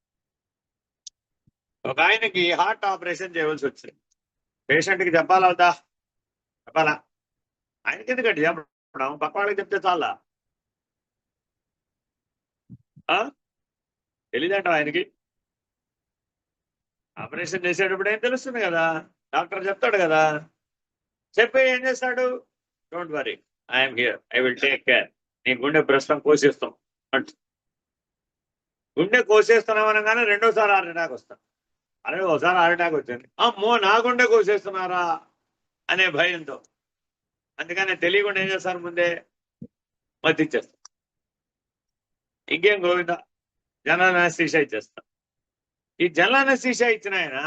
ఒక ఆయనకి హార్ట్ ఆపరేషన్ చేయవలసి వచ్చింది. పేషెంట్కి చెప్పాలా వద్దా? చెప్పాలా? ఆయనకి ఎందుకంటే చెప్పడం, పక్క వాళ్ళకి చెప్తే చాలా తెలీదంట ఆయనకి. ఆపరేషన్ చేసేటప్పుడు ఏం తెలుస్తుంది కదా, డాక్టర్ చెప్తాడు కదా. చెప్పి ఏం చేస్తాడు, don't worry, I'm here, I will take care. నీ గుండె ప్రస్తుతం కోసేస్తాం అంట. గుండె కోసేస్తున్నాం అనగానే రెండోసారి హార్ట్ అటాక్ వస్తాం. అలాగే ఒకసారి హార్ట్ అటాక్ వచ్చింది, అమ్మో నా గుండె కోసేస్తున్నారా అనే భయంతో. అందుకని తెలియకుండా ఏం చేస్తారు, ముందే మత్తిచ్చేస్తాం. ఇంకేం గోవింద, జనరల్ అనస్థీషియా ఇచ్చేస్తాం. ఈ జనరల్ అనస్థీషియా ఇచ్చిన ఆయన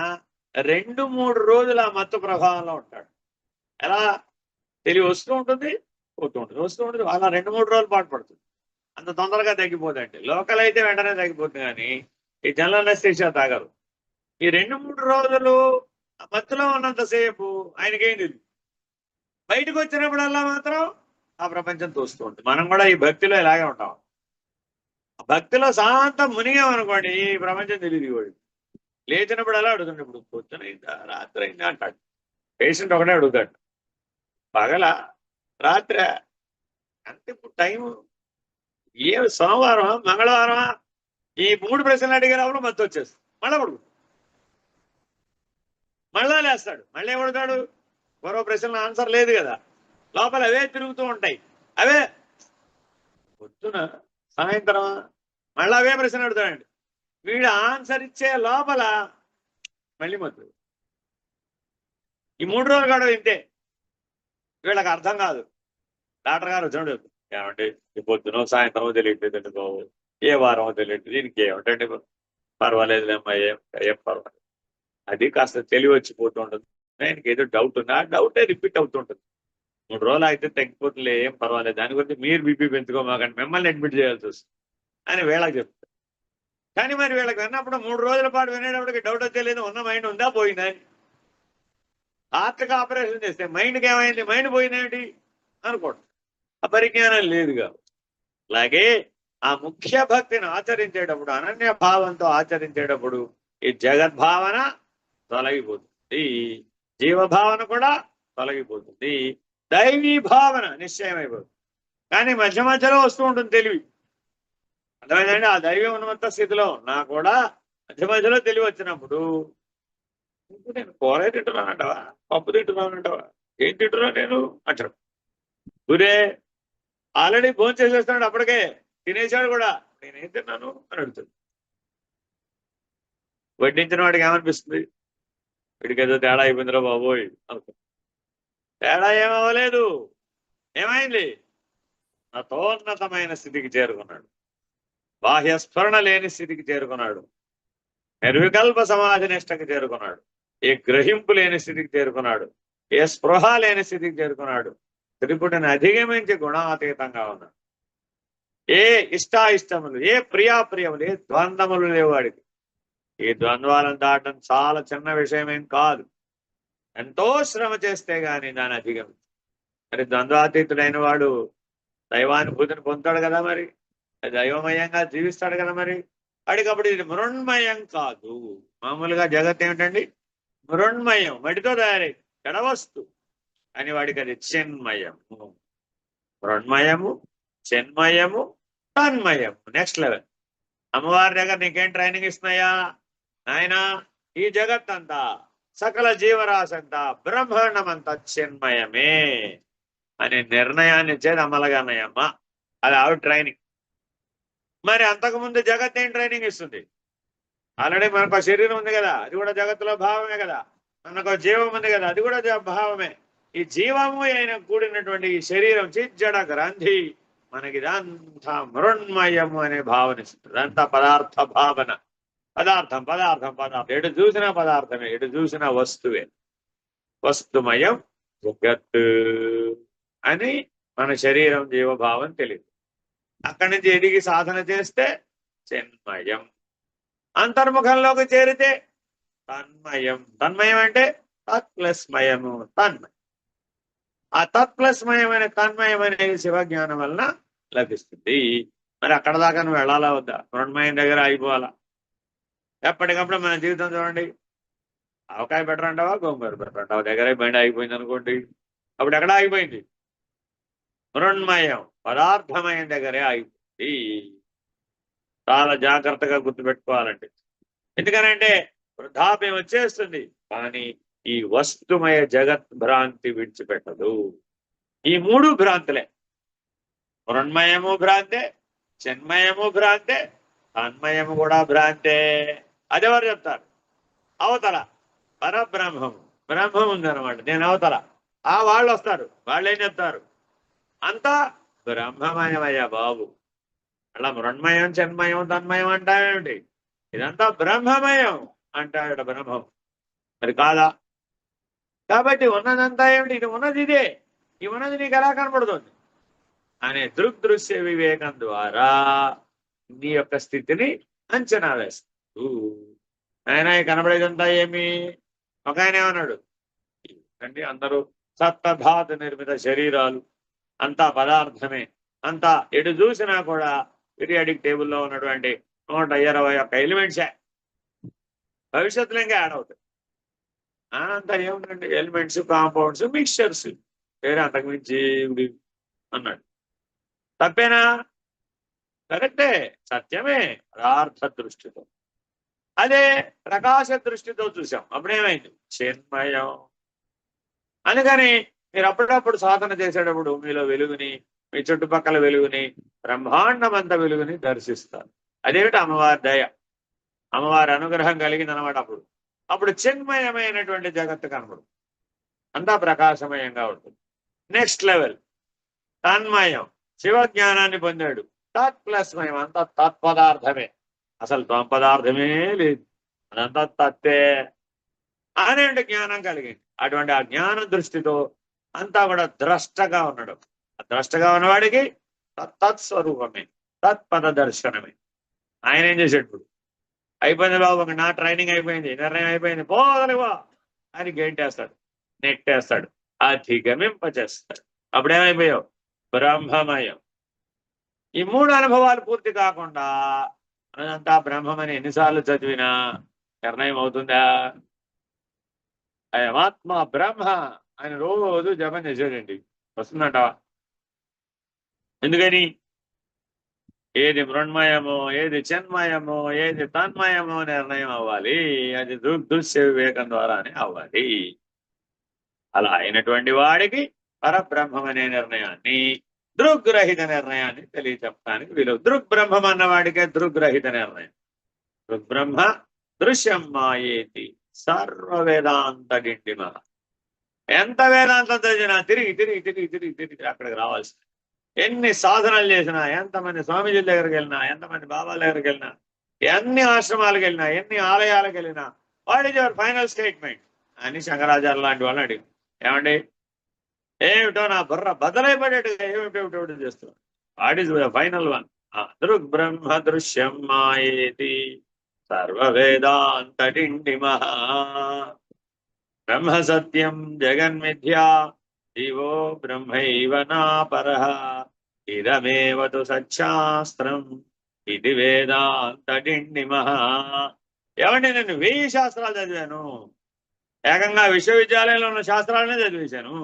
2-3 రోజులు ఆ మత్తు ప్రభావంలో ఉంటాడు. ఎలా తెలివి వస్తూ ఉంటుంది, పోతూ ఉంటుంది, వస్తూ ఉంటుంది. అలా 2-3 రోజులు పాటు పడుతుంది. అంత తొందరగా తగ్గిపోతుందంటే. లోకల్ అయితే వెంటనే తగ్గిపోతుంది, కానీ ఈ జనరల్ అనస్థీషియా తాగరు. ఈ 2-3 రోజులు ఆ మత్తులో ఉన్నంతసేపు ఆయనకేం తెలియదు. బయటకు వచ్చినప్పుడల్లా మాత్రం ఆ ప్రపంచం తోస్తూ ఉంటుంది. మనం కూడా ఈ భక్తిలో ఇలాగే ఉంటాం. భక్తిలో శాంతం మునిగామనుకోండి, ఈ ప్రపంచం తెలియదు. వాడు లేచినప్పుడు ఎలా అడుగుతుండే, ఇప్పుడు పొద్దునైందా రాత్రి అయిందా అంటాడు. పేషెంట్ ఒకటే అడుగుతాడు, పగల రాత్రి అంటే ఇప్పుడు టైము ఏ సోమవారం మంగళవారం ఈ 3 ప్రశ్నలు అడిగినప్పుడు మత్తు వచ్చేస్తుంది. మళ్ళా పడుకు, మళ్ళా లేస్తాడు, మళ్ళీ ఏమడుతాడు, మరో ప్రశ్నల ఆన్సర్ లేదు కదా, లోపల అవే తిరుగుతూ ఉంటాయి. అవే పొద్దున సాయంత్రం మళ్ళీ అవే ప్రశ్న అడుగుతాడండి. వీడు ఆన్సర్ ఇచ్చే లోపల మళ్ళీ మత్తు. ఈ 3 రోజులు కూడా ఇంతే. వీళ్ళకి అర్థం కాదు. డాక్టర్ గారు వచ్చినప్పుడు ఏమంటే ఈ పొద్దున సాయంత్రం తెలియట్లేదు ఎందుకో, ఏ వారం తెలియట్లేదు, దీనికి ఏమిటంటే పర్వాలేదులేమ్మా, ఏం పర్వాలేదు. అది కాస్త తెలివి వచ్చిపోతూ ఉంటుంది. ఆయనకి ఏదో డౌట్ ఉంది, ఆ డౌటే రిపీట్ అవుతుంటుంది. 3 రోజులు అయితే తగ్గిపోతుంది, ఏం పర్వాలేదు, దాని గురించి మీరు బీపీ పెంచుకోమాకండి, మిమ్మల్ని అడ్మిట్ చేయాల్సి వస్తుంది అని వీళ్ళకి చెప్తారు. కానీ మరి వీళ్ళకి విన్నప్పుడు 3 రోజుల పాటు వినేటప్పటికి డౌట్ వచ్చేలేదు, ఉన్న మైండ్ ఉందా పోయిందా. హార్ట్కి ఆపరేషన్ చేస్తే మైండ్కి ఏమైంది, మైండ్ పోయిందేమిటి అనుకోండి. ఆ పరిజ్ఞానం లేదుగా. అలాగే ఆ ముఖ్య భక్తిని ఆచరించేటప్పుడు, అనన్య భావంతో ఆచరించేటప్పుడు ఈ జగద్భావన తొలగిపోతుంది, జీవభావన కూడా తొలగిపోతుంది, దైవీ భావన నిశ్చయమైపోతుంది. కానీ మధ్య మధ్యలో వస్తూ ఉంటుంది తెలివి. అర్థమైందండి? ఆ దైవం ఉన్నంత స్థితిలో ఉన్నా కూడా మధ్య మధ్యలో తెలివి వచ్చినప్పుడు, నేను కూర తింటున్నానంటవా, పప్పు తింటున్నానంటవా, ఏం తింటున్నా నేను అంటాడు. గురే ఆల్రెడీ భోజనం చేసేస్తున్నాడు, అప్పటికే తినేశాడు కూడా, నేనేం తిన్నాను అని అడుగుతాడు. వడ్డించిన వాడికి ఏమనిపిస్తుంది, వీడికి ఏదో తేడా అయిపోయిందిరా బాబోయ్ అనుకో. తేడా ఏమవ్వలేదు. ఏమైంది, అతోన్నతమైన స్థితికి చేరుకున్నాడు, బాహ్య స్ఫురణ లేని స్థితికి చేరుకున్నాడు, నిర్వికల్ప సమాధి నిష్టకి చేరుకున్నాడు, ఏ గ్రహింపు లేని స్థితికి చేరుకున్నాడు, ఏ స్పృహ లేని స్థితికి చేరుకున్నాడు, త్రిపుటిని అధిగమించి గుణాతీతంగా ఉన్నాడు. ఏ ఇష్టాయిష్టములు, ఏ ప్రియాప్రియములు, ఏ ద్వంద్వములు లేవు వాడికి. ఈ ద్వంద్వాలను దాటం చాలా చిన్న విషయమేం కాదు. ఎంతో శ్రమ చేస్తే గాని దాన్ని అధిగమించు. మరి ద్వంద్వాతీతుడైన వాడు దైవానుభూతిని పొందుతాడు కదా, మరి దైవమయంగా జీవిస్తాడు కదా. మరి వాడికప్పుడు ఇది మృణ్మయం కాదు. మామూలుగా జగత్ ఏమిటండి, మృణ్మయం, మడితో తయారై జడవస్తు. అని వాడికి అది చిన్మయము. మృణ్మయము, చిన్మయము, తన్మయము. Next level. అమ్మవారి దగ్గర నీకేం ట్రైనింగ్ ఇస్తున్నాయా నాయనా, ఈ జగత్ అంతా, సకల జీవరాశి అంతా, బ్రహ్మాండమంతా చిన్మయమే అనే నిర్ణయాన్ని ఇచ్చేది అమ్మలగానయ్యమ్మ. అది ఆవిడ ట్రైనింగ్. మరి అంతకుముందు జగత్ ఏం ట్రైనింగ్ ఇస్తుంది? ఆల్రెడీ మనకు శరీరం ఉంది కదా, అది కూడా జగత్తులో భావమే కదా. మనకు జీవం ఉంది కదా, అది కూడా భావమే. ఈ జీవము అయిన కూడినటువంటి ఈ శరీరం చిజ్జడ గ్రంథి మనకి ఇదంతా మృణ్మయము అనే భావన ఇస్తుంది. ఇదంతా పదార్థ భావన. పదార్థం పదార్థం పదార్థం, ఎటు చూసిన పదార్థమే, ఎటు చూసిన వస్తువే. వస్తుమయం జగత్ అని మన శరీరం జీవభావం తెలియదు. అక్కడి నుంచి ఎదిగి సాధన చేస్తే చిన్మయం. అంతర్ముఖంలోకి చేరితే తన్మయం. తన్మయం అంటే తత్ప్లస్మయము, తన్మయం. ఆ తత్ప్లస్మయమైన తన్మయం అనేది శివజ్ఞానం వలన లభిస్తుంది. మరి అక్కడ దాకా నువ్వు వెళ్ళాలా వద్దా? మృణ్మయం దగ్గర ఆగిపోవాలా? ఎప్పటికప్పుడు మన జీవితం చూడండి, ఆవకాయ బెటర్ అంటావా, గోంగూర బెటర్ అంటావా? దగ్గర బండి ఆగిపోయింది అనుకోండి, అప్పుడు ఎక్కడ ఆగిపోయింది? మృణ్మయం పదార్థమయం దగ్గరే ఆగిపోయింది. చాలా జాగ్రత్తగా గుర్తుపెట్టుకోవాలండి. ఎందుకనంటే వృద్ధాప్యం వచ్చేస్తుంది, కానీ ఈ వస్తుమయ జగత్ భ్రాంతి విడిచిపెట్టదు. ఈ మూడు భ్రాంతులే. మృణ్మయము భ్రాంతే, చిన్మయము భ్రాంతే, తన్మయము కూడా భ్రాంతే. అదెవరు చెప్తారు? అవతల పరబ్రహ్మము, బ్రహ్మం ఉందన్నమాట, నేను అవతల. వాళ్ళు వస్తారు, వాళ్ళు ఏం చెప్తారు? అంతా బ్రహ్మమయమయ్యా బాబు. అలా మృణ్మయం, చిన్మయం, తన్మయం అంటావేమిటి? ఇదంతా బ్రహ్మమయం అంటాడు బ్రహ్మం. మరి కాదా? కాబట్టి ఉన్నదంతా ఏమిటి? ఇది ఉన్నది ఇదే, ఈ ఉన్నది నీకు ఎలా కనపడుతుంది అనే దృగ్దృశ్య వివేకం ద్వారా నీ యొక్క స్థితిని అంచనా వేస్తాడు. ఆయన కనబడేదంతా ఏమి? ఒక ఆయన ఏమన్నాడు అంటే, అందరూ సప్తధాతు నిర్మిత శరీరాలు, అంతా పదార్థమే, అంతా ఎటు చూసినా కూడా పీరియాడిక్ టేబుల్లో ఉన్నటువంటి 121 ఎలిమెంట్సే. భవిష్యత్తులో ఇంకా యాడ్ అవుతాయి. అంతా ఏముందండి? ఎలిమెంట్స్, కాంపౌండ్స్, మిక్స్చర్స్, వేరే అంతకుమించి అన్నాడు. తప్పేనా? కరెక్టే, సత్యమే పదార్థ దృష్టితో. అదే ప్రకాశ దృష్టితో చూసాం, అప్పుడేమైంది? చిన్మయం. అందుకని మీరు అప్పుడప్పుడు సాధన చేసేటప్పుడు మీలో వెలుగుని, మీ చుట్టుపక్కల వెలుగుని, బ్రహ్మాండమంత వెలుగుని దర్శిస్తారు. అదేమిటి? అమ్మవారి దయ, అమ్మవారి అనుగ్రహం కలిగింది అనమాట. అప్పుడు చిన్మయమైనటువంటి జగత్తు కనబడు, అంతా ప్రకాశమయంగా ఉంటుంది. నెక్స్ట్ లెవెల్ తన్మయం, శివజ్ఞానాన్ని పొందాడు. తత్ప్లస్మయం, అంతా తత్పదార్థమే, అసలు త్వపదార్థమే లేదు, అదంతా తత్తే అనేటువంటి జ్ఞానం కలిగింది. అటువంటి ఆ జ్ఞాన దృష్టితో అంతా కూడా ద్రష్టగా ఉన్నాడు. ఆ ద్రష్టగా ఉన్నవాడికి తత్స్వరూపమే, తత్పద దర్శనమే. ఆయన ఏం చేశాడు? ఇప్పుడు అయిపోయింది బాబు, నా ట్రైనింగ్ అయిపోయింది, నిర్ణయం అయిపోయింది, పోదలేవా అని గేంటేస్తాడు, నెట్టేస్తాడు, అధిగమింపచేస్తాడు. అప్పుడేమైపోయావు? బ్రహ్మమయం. ఈ మూడు అనుభవాలు పూర్తి కాకుండా అదంతా బ్రహ్మమని ఎన్నిసార్లు చదివినా నిర్ణయం అవుతుందా? అయమాత్మ బ్రహ్మ అని రోజు జపం చేసేయండి, వస్తుందంటావా? ఎందుకని? ఏది మృణ్మయమో, ఏది చిన్మయమో, ఏది తన్మయమో నిర్ణయం అవ్వాలి. అది దృశ్య వివేకం ద్వారానే అవ్వాలి. అలా అయినటువంటి వాడికి పరబ్రహ్మం అనే నిర్ణయాన్ని, దృగ్రహిత నిర్ణయాన్ని తెలియచెప్పడానికి వీలు. దృగ్బ్రహ్మం అన్నవాడికే దృగ్రహిత నిర్ణయం. దృగ్బ్రహ్మ దృశ్యం మాయేతి సర్వ వేదాంత డిండిమ. ఎంత వేదాంతం చదివినా తిరిగి తిరిగి తిరిగి తిరిగి తిరిగి అక్కడికి రావాల్సింది. ఎన్ని సాధనలు చేసినా, ఎంతమంది స్వామీజీల దగ్గరికి వెళ్ళినా, ఎంతమంది బాబాల దగ్గరికి వెళ్ళినా, ఎన్ని ఆశ్రమాలకు వెళ్ళినా, ఎన్ని ఆలయాలకు వెళ్ళినా, what is your final statement అని శంకరాచార్య లాంటి వాళ్ళని అడిగి, ఏమండి ఏమిటో నా బుర్ర బదలైపడేట్టుగా ఏమిటేమిటో చేస్తున్నాడు, వాట్ ఈజ్ ఫైనల్ వన్? దృగ్బ్రహ్మ దృశ్యం మాయేతి సర్వ వేదాంత డిండిమః బ్రహ్మ సత్యం జగన్మిథ్యా జీవో బ్రహ్మైవ నాపరః ఇదమేవ తు సత్శాస్త్రం ఇది వేదాంత డిండిమః. ఏమంటే నేను 1000 శాస్త్రాలు చదివాను, ఏకంగా విశ్వవిద్యాలయంలో ఉన్న శాస్త్రాలనే చదివేశాను,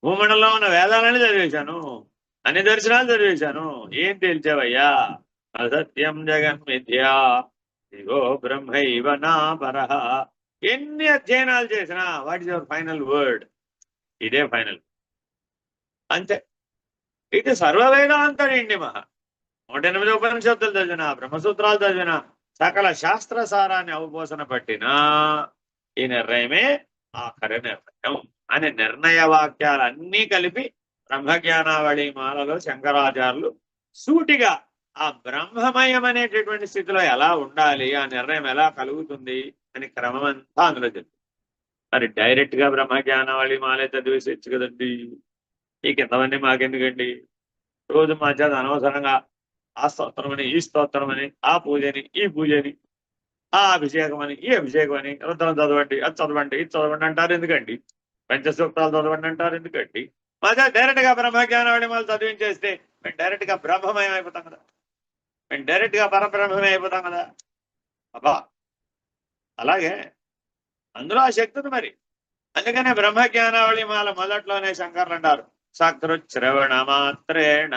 భూమండలంలో ఉన్న వేదాలని చదివేశాను, అన్ని దర్శనాలు చదివేశాను, ఏం తేల్చావయ్యా? అసత్యం జగన్మిథ్యా జీవో బ్రహ్మైవ నాపరః. ఎన్ని అధ్యయనాలు చేసినా what is your final word? ఇదే ఫైనల్, అంతే. ఇది సర్వవేదాంత డిండిమః. 108 ఉపనిషత్తులు చదివినా, బ్రహ్మసూత్రాలు చదివినా, సకల శాస్త్ర సారాన్ని అవపోసన పట్టినా ఈ నిర్ణయమే ఆఖరి నిర్ణయం అనే నిర్ణయ వాక్యాలన్నీ కలిపి బ్రహ్మజ్ఞానావళి మాలలో శంకరాచార్యులు సూటిగా ఆ బ్రహ్మమయం అనేటటువంటి స్థితిలో ఎలా ఉండాలి, ఆ నిర్ణయం ఎలా కలుగుతుంది అని క్రమమంతా అందులో చెప్తుంది. మరి డైరెక్ట్ గా బ్రహ్మజ్ఞానావళి మాలే చదివేసేచ్చు కదండి, ఈ కిందవన్నీ మాకెందుకండి? రోజు మా చేత అనవసరంగా ఆ స్తోత్రం అని, ఈ స్తోత్రం అని, ఆ పూజని, ఈ పూజని, ఆ అభిషేకం అని, ఈ అభిషేకం అని, రుద్రం చదవండి, అది చదవండి, ఇది చదవండి అంటారు ఎందుకండి? పంచసూక్తాలు చదవండి అంటారు ఎందుకండి? మా చేత డైరెక్ట్ గా బ్రహ్మజ్ఞానావళి మాలు చదివించేస్తే మేము డైరెక్ట్ గా బ్రహ్మమయం అయిపోతాం కదా. మేము డైరెక్ట్ గా పరబ్రహ్మమే అయిపోతాం కదా. అబ్బా అలాగే అందులో ఆ శక్తి ఉంది మరి. అందుకనే బ్రహ్మజ్ఞానావళి మాల మొదట్లోనే శంకర్లు అంటారు, సకృశ్రవణ మాత్రేణ,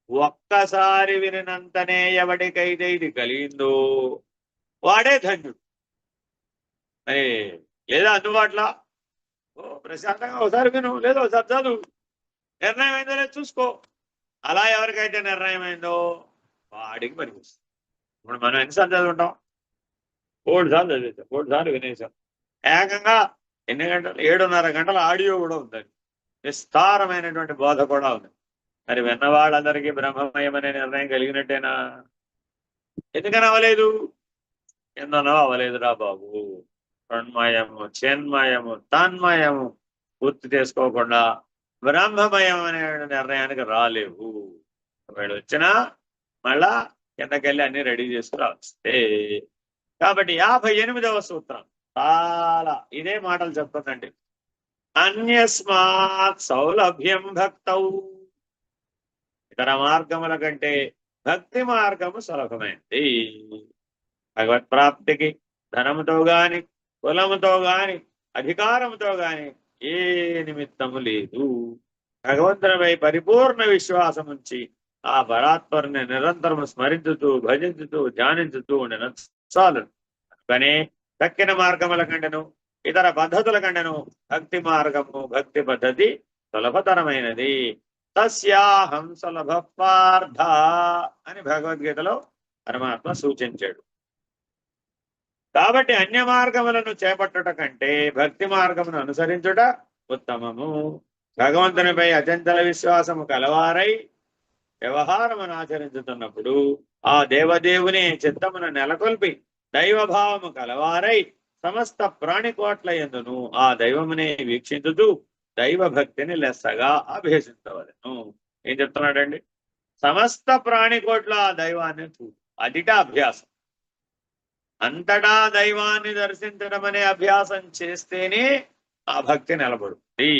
ఒక్కసారి వినినంతనే ఎవడికైతే ఇది కలిగిందో వాడే ధన్యుడు. మరి లేదా అందుబాటులో ప్రశాంతంగా ఒకసారి విను, లేదా ఒకసారి చదువు, నిర్ణయం అయిందో లేదు చూసుకో. అలా ఎవరికైతే నిర్ణయం అయిందో వాడికి పనిపిస్తుంది. ఇప్పుడు మనం ఎన్నిసార్లు చదువుంటాం? 3 సార్లు చదివేశాం, 3 సార్లు వినేశాం. ఏకంగా ఎన్ని గంటలు? 7:30 గంటల ఆడియో కూడా ఉందండి. విస్తారమైనటువంటి బోధ కూడా ఉంది. మరి విన్న వాళ్ళందరికీ బ్రహ్మమయం అనే నిర్ణయం కలిగినట్టేనా? ఎందుకని అవ్వలేదు? ఎందునో అవ్వలేదురా బాబు. తన్మయము, చిన్మయము, తన్మయము పూర్తి చేసుకోకుండా బ్రహ్మమయం అనే నిర్ణయానికి రాలేవు. వీళ్ళు వచ్చినా మళ్ళా కిందకెళ్ళి అన్ని రెడీ చేసుకురావస్తే. కాబట్టి 58వ సూత్రం చాలా ఇదే మాటలు చెప్తుందండి. అన్యస్మాత్ సౌలభ్యం భక్తౌ, ఇతర మార్గముల కంటే భక్తి మార్గము సులభమైంది. భగవత్ ప్రాప్తికి ధనముతో గాని, కులముతో గాని, అధికారముతో గాని ఏ నిమిత్తము లేదు. భగవంతునిపై పరిపూర్ణ విశ్వాసం ఉంచి ఆ పరాత్పరుని నిరంతరము స్మరించుతూ, భజించుతూ, ధ్యానించుతూ ఉండిన చాలు. కానీ తక్కిన మార్గముల కంటేను, ఇతర పద్ధతుల కంటేను భక్తి మార్గము, భక్తి పద్ధతి సులభతరమైనది. తస్యాహం సులభ పార్థ అని భగవద్గీతలో పరమాత్మ సూచించాడు. కాబట్టి అన్య మార్గములను చేపట్టుట కంటే భక్తి మార్గమును అనుసరించుట ఉత్తమము. భగవంతునిపై అచంచల విశ్వాసము కలవారై వ్యవహారమును ఆచరించుతున్నప్పుడు ఆ దేవదేవుని చిత్తమును నెలకొల్పి దైవభావము కలవారై సమస్త ప్రాణికోట్ల యందును ఆ దైవమునే వీక్షించుతూ దైవ భక్తిని లెస్సగా అభ్యసించవలెను. ఏం చెప్తున్నాడండి? సమస్త ప్రాణికోట్ల ఆ దైవాన్ని చూడు, అదిట అభ్యాసం. అంతటా దైవాన్ని దర్శించడం అనే అభ్యాసం చేస్తేనే ఆ భక్తి నిలబడుతుంది.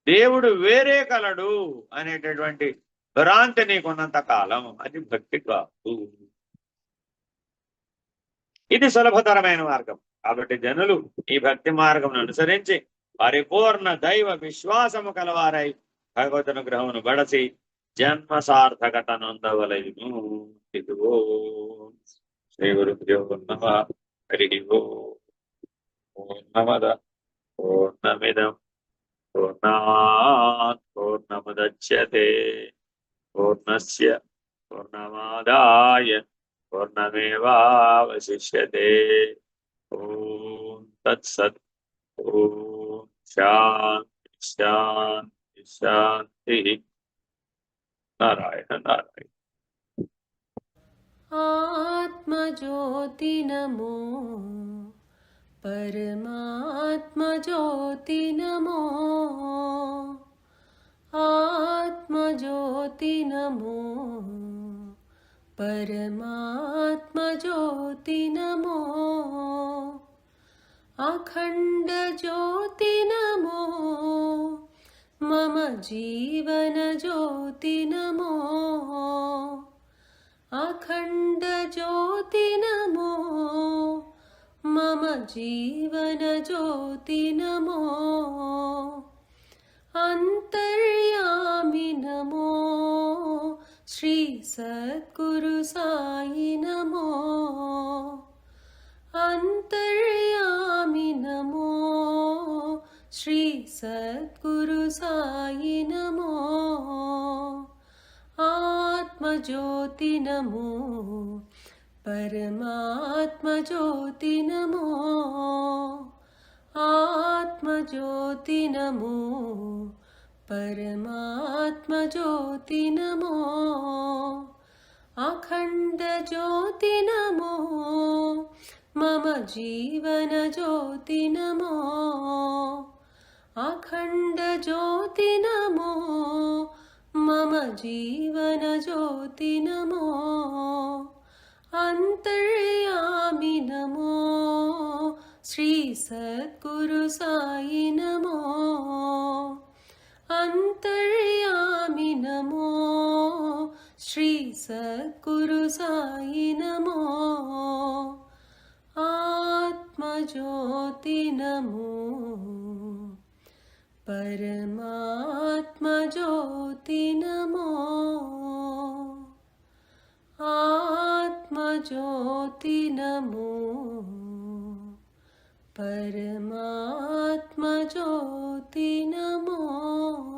దేవుడు వేరే కలడు అనేటటువంటి భ్రాంతి నీకున్నంత కాలం అది భక్తి కాదు. ఇది సులభతరమైన మార్గం. కాబట్టి జనులు ఈ భక్తి మార్గం అనుసరించి పరిపూర్ణ దైవ విశ్వాసము కలవారై భగవదనుగ్రహమును బడసి జన్మ సార్థకత నొందవలయును. ఇదిగో శ్రీ గురుభ్యో నమః. హరి ఓం. పూర్ణమద పూర్ణమిదం పూర్ణాత్ పూర్ణముదచ్యతే పూర్ణస్య పూర్ణమాదాయ పూర్ణమేవావశిష్యతే. ఓం తత్సత్. ఓం శాంతి శాంతి శాంతి. నారాయణ నారాయణ. आत्मज्योति नमो परमात्मज्योति नमो आत्मज्योति नमो परमात्मज्योति नमो अखंड ज्योति नमो मम जीवन ज्योति नमो अखंड ज्योति नमो मम जीवन ज्योति नमो अंतर्यामि नमो श्री सद्गुरु साई नमो अंतर्यामि नमो श्री सद्गुरु साई नमो आत्मज्योति नमो परमात्मज्योति नमो आत्मज्योति नमो परमात्मज्योति नमो अखंड ज्योति नमो मम जीवन ज्योति नमो अखंड ज्योति नमो मम जीवन ज्योति नमो अंतर्यामि नमो श्री सद्गुरु साई नमो अंतर्यामि नमो श्री सद्गुरु साई नमो आत्मज्योति नमो परमात्मा ज्योति नमो आत्मा ज्योति नमो परमात्मा ज्योति नमो।